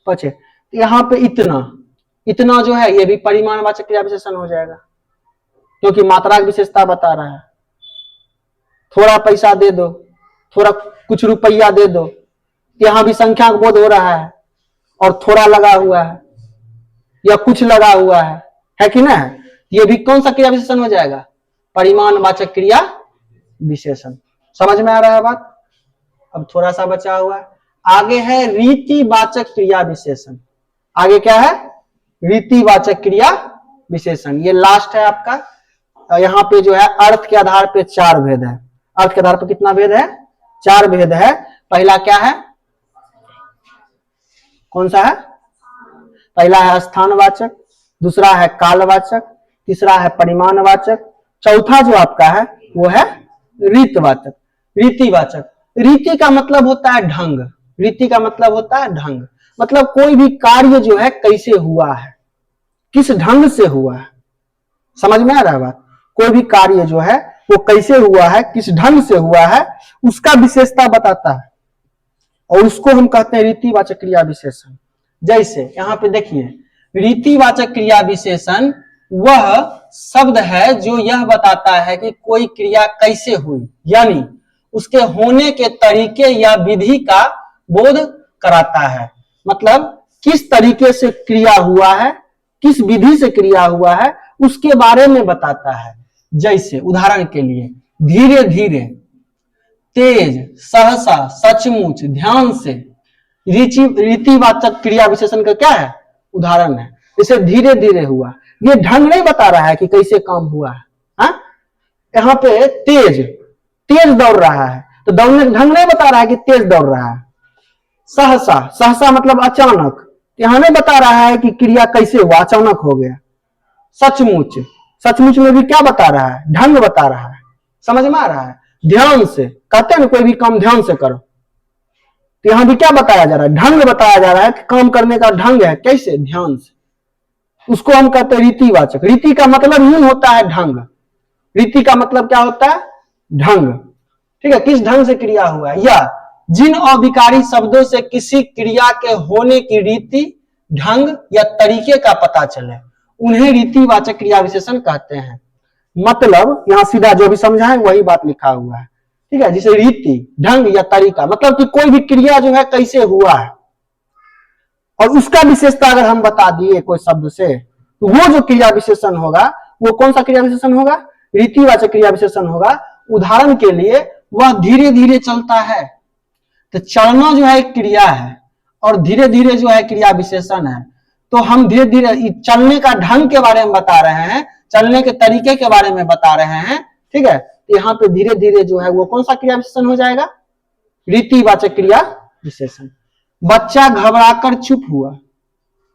पचे, यहाँ पे इतना, इतना जो है ये भी परिमाणवाचक क्रिया विशेषण हो जाएगा, क्योंकि मात्रा की विशेषता बता रहा है। थोड़ा पैसा दे दो, थोड़ा कुछ रुपया दे दो, यहां भी संख्या का बोध हो रहा है, और थोड़ा लगा हुआ है या कुछ लगा हुआ है कि ना, ये भी कौन सा क्रिया विशेषण हो जाएगा, परिमाणवाचक क्रिया विशेषण। समझ में आ रहा है बात? अब थोड़ा सा बचा हुआ है, आगे है रीतिवाचक क्रिया विशेषण। आगे क्या है? रीतिवाचक क्रिया विशेषण। ये लास्ट है आपका। यहाँ पे जो है अर्थ के आधार पे 4 भेद है। अर्थ के आधार पे कितना भेद है? 4 भेद है। पहला क्या है? कौन सा है? पहला है स्थानवाचक, दूसरा है कालवाचक, तीसरा है परिमाणवाचक, चौथा जो आपका है वो है रीतवाचक। रीतिवाचक, रीति का मतलब होता है ढंग। रीति का मतलब होता है ढंग, मतलब कोई भी कार्य जो है कैसे हुआ है, किस ढंग से हुआ है। समझ में आ रहा है बात? कोई भी कार्य जो है वो कैसे हुआ है, किस ढंग से हुआ है, उसका विशेषता बताता है, और उसको हम कहते हैं रीतिवाचक क्रिया विशेषण। जैसे यहाँ पे देखिए, रीतिवाचक क्रिया विशेषण वह शब्द है जो यह बताता है कि कोई क्रिया कैसे हुई, यानी उसके होने के तरीके या विधि का बोध कराता है। मतलब किस तरीके से क्रिया हुआ है, किस विधि से क्रिया हुआ है, उसके बारे में बताता है। जैसे उदाहरण के लिए, धीरे धीरे, तेज, सहसा, सचमुच, ध्यान से, रीतिवाचक क्रिया विशेषण का क्या है? उदाहरण है। जैसे धीरे धीरे हुआ, ये ढंग नहीं बता रहा है कि कैसे काम हुआ है। हाँ? यहाँ पे तेज, तेज दौड़ रहा है, तो दौड़ने का ढंग नहीं बता रहा है कि तेज दौड़ रहा है। सहसा, सहसा मतलब अचानक, यहाँ नहीं बता रहा है कि क्रिया कैसे हुआ, अचानक हो गया। सचमुच, सचमुच में भी क्या बता रहा है? ढंग बता रहा है। समझ में आ रहा है? ध्यान से, कहते हैं ना कोई भी काम ध्यान से करो, तो यहां भी क्या बताया जा रहा है? ढंग बताया जा रहा है कि काम करने का ढंग है, कैसे? ध्यान से। उसको हम कहते हैं रीतिवाचक। रीति का मतलब ही होता है ढंग। रीति का मतलब क्या होता है? ढंग। ठीक है, किस ढंग से क्रिया हुआ है, या जिन अविकारी शब्दों से किसी क्रिया के होने की रीति, ढंग या तरीके का पता चले, उन्हें रीतिवाचक क्रिया विशेषण कहते हैं। मतलब यहां सीधा जो भी समझा है वही बात लिखा हुआ है। ठीक है, जैसे रीति, ढंग या तरीका, मतलब कि कोई भी क्रिया जो है कैसे हुआ है, और उसका विशेषता अगर हम बता दिए कोई शब्द से, तो वो जो क्रिया विशेषण होगा वो कौन सा क्रिया विशेषण होगा? रीतिवाचक क्रिया विशेषण होगा। उदाहरण के लिए, वह धीरे धीरे चलता है, तो चलना जो है एक क्रिया है, और धीरे धीरे जो है क्रिया विशेषण है। तो हम धीरे धीरे चलने का ढंग के बारे में बता रहे हैं, चलने के तरीके के बारे में बता रहे हैं। ठीक है, तो यहाँ पे धीरे धीरे जो है वो कौन सा क्रिया विशेषण हो जाएगा? रीतिवाचक क्रिया विशेषण। बच्चा घबराकर चुप हुआ,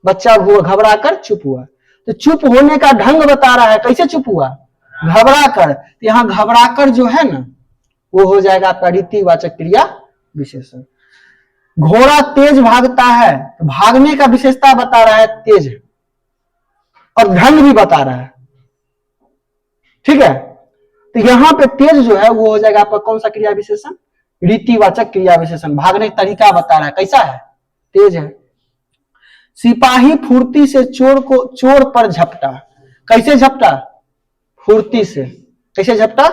बच्चा घबराकर चुप हुआ, तो चुप होने का ढंग बता रहा है, कैसे चुप हुआ? घबराकर। तो यहाँ घबराकर जो है ना वो हो जाएगा आपका रीतिवाचक क्रिया विशेषण। घोड़ा तेज भागता है, तो भागने का विशेषता बता रहा है तेज, और ढंग भी बता रहा है। ठीक है, तो यहां पे तेज जो है वो हो जाएगा आपका कौन सा क्रिया विशेषण? रीतिवाचक क्रिया विशेषण। भागने का तरीका बता रहा है, कैसा है? तेज है। सिपाही फुर्ती से चोर पर झपटा, कैसे झपटा? फुर्ती से। कैसे झपटा?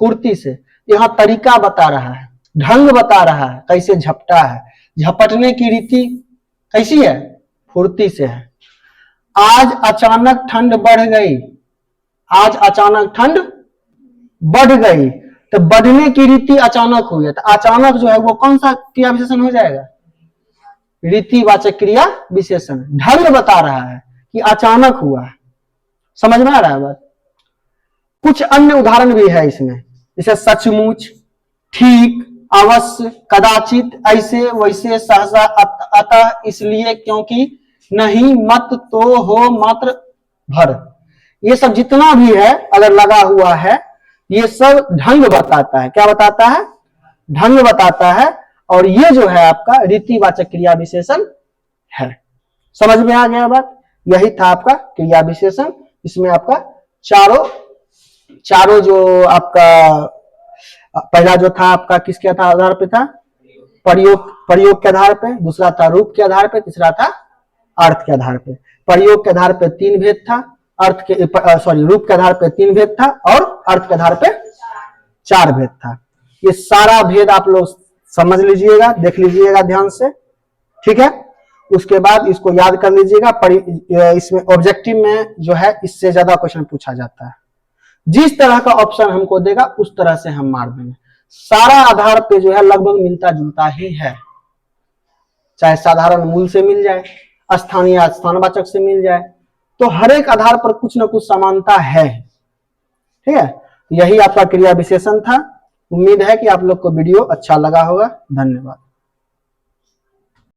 फुर्ती से। यहां तरीका बता रहा है, ढंग बता रहा है, कैसे झपटा है। झपटने की रीति कैसी है? फुर्ती से है। आज अचानक ठंड बढ़ गई, आज अचानक ठंड बढ़ गई, तो बढ़ने की रीति अचानक हुई है, तो अचानक जो है वो कौन सा क्रिया विशेषण हो जाएगा? रीतिवाचक क्रिया विशेषण। ढंग बता रहा है कि अचानक हुआ है। समझ में आ रहा है बात? कुछ अन्य उदाहरण भी है इसमें, जैसे सचमुच, ठीक, अवश्य, कदाचित, ऐसे, वैसे, सहसा, अतः, इसलिए, क्योंकि, नहीं, मत, तो, हो, मात्र, भर। ये सब जितना भी है अगर लगा हुआ है, ये सब ढंग बताता है। क्या बताता है? ढंग बताता है। और ये जो है आपका रीतिवाचक क्रिया विशेषण है। समझ में आ गया बात? यही था आपका क्रिया विशेषण। इसमें आपका चारों जो आपका पहला जो था आपका किसके आधार पे था? प्रयोग के आधार पे, दूसरा था रूप के आधार पे, तीसरा था अर्थ के आधार पे। प्रयोग के आधार पे 3 भेद था, रूप के आधार पे 3 भेद था, और अर्थ के आधार पे 4 भेद था। ये सारा भेद आप लोग समझ लीजिएगा, देख लीजिएगा ध्यान से। ठीक है, उसके बाद इसको याद कर लीजिएगा। इसमें ऑब्जेक्टिव में जो है इससे ज्यादा क्वेश्चन पूछा जाता है। जिस तरह का ऑप्शन हमको देगा उस तरह से हम मार देंगे। सारा आधार पे जो है लगभग मिलता जुलता ही है, चाहे साधारण मूल से मिल जाए, स्थानीय स्थानवाचक से मिल जाए, तो हर एक आधार पर कुछ ना कुछ समानता है। ठीक है, यही आपका क्रिया विशेषण था। उम्मीद है कि आप लोग को वीडियो अच्छा लगा होगा। धन्यवाद।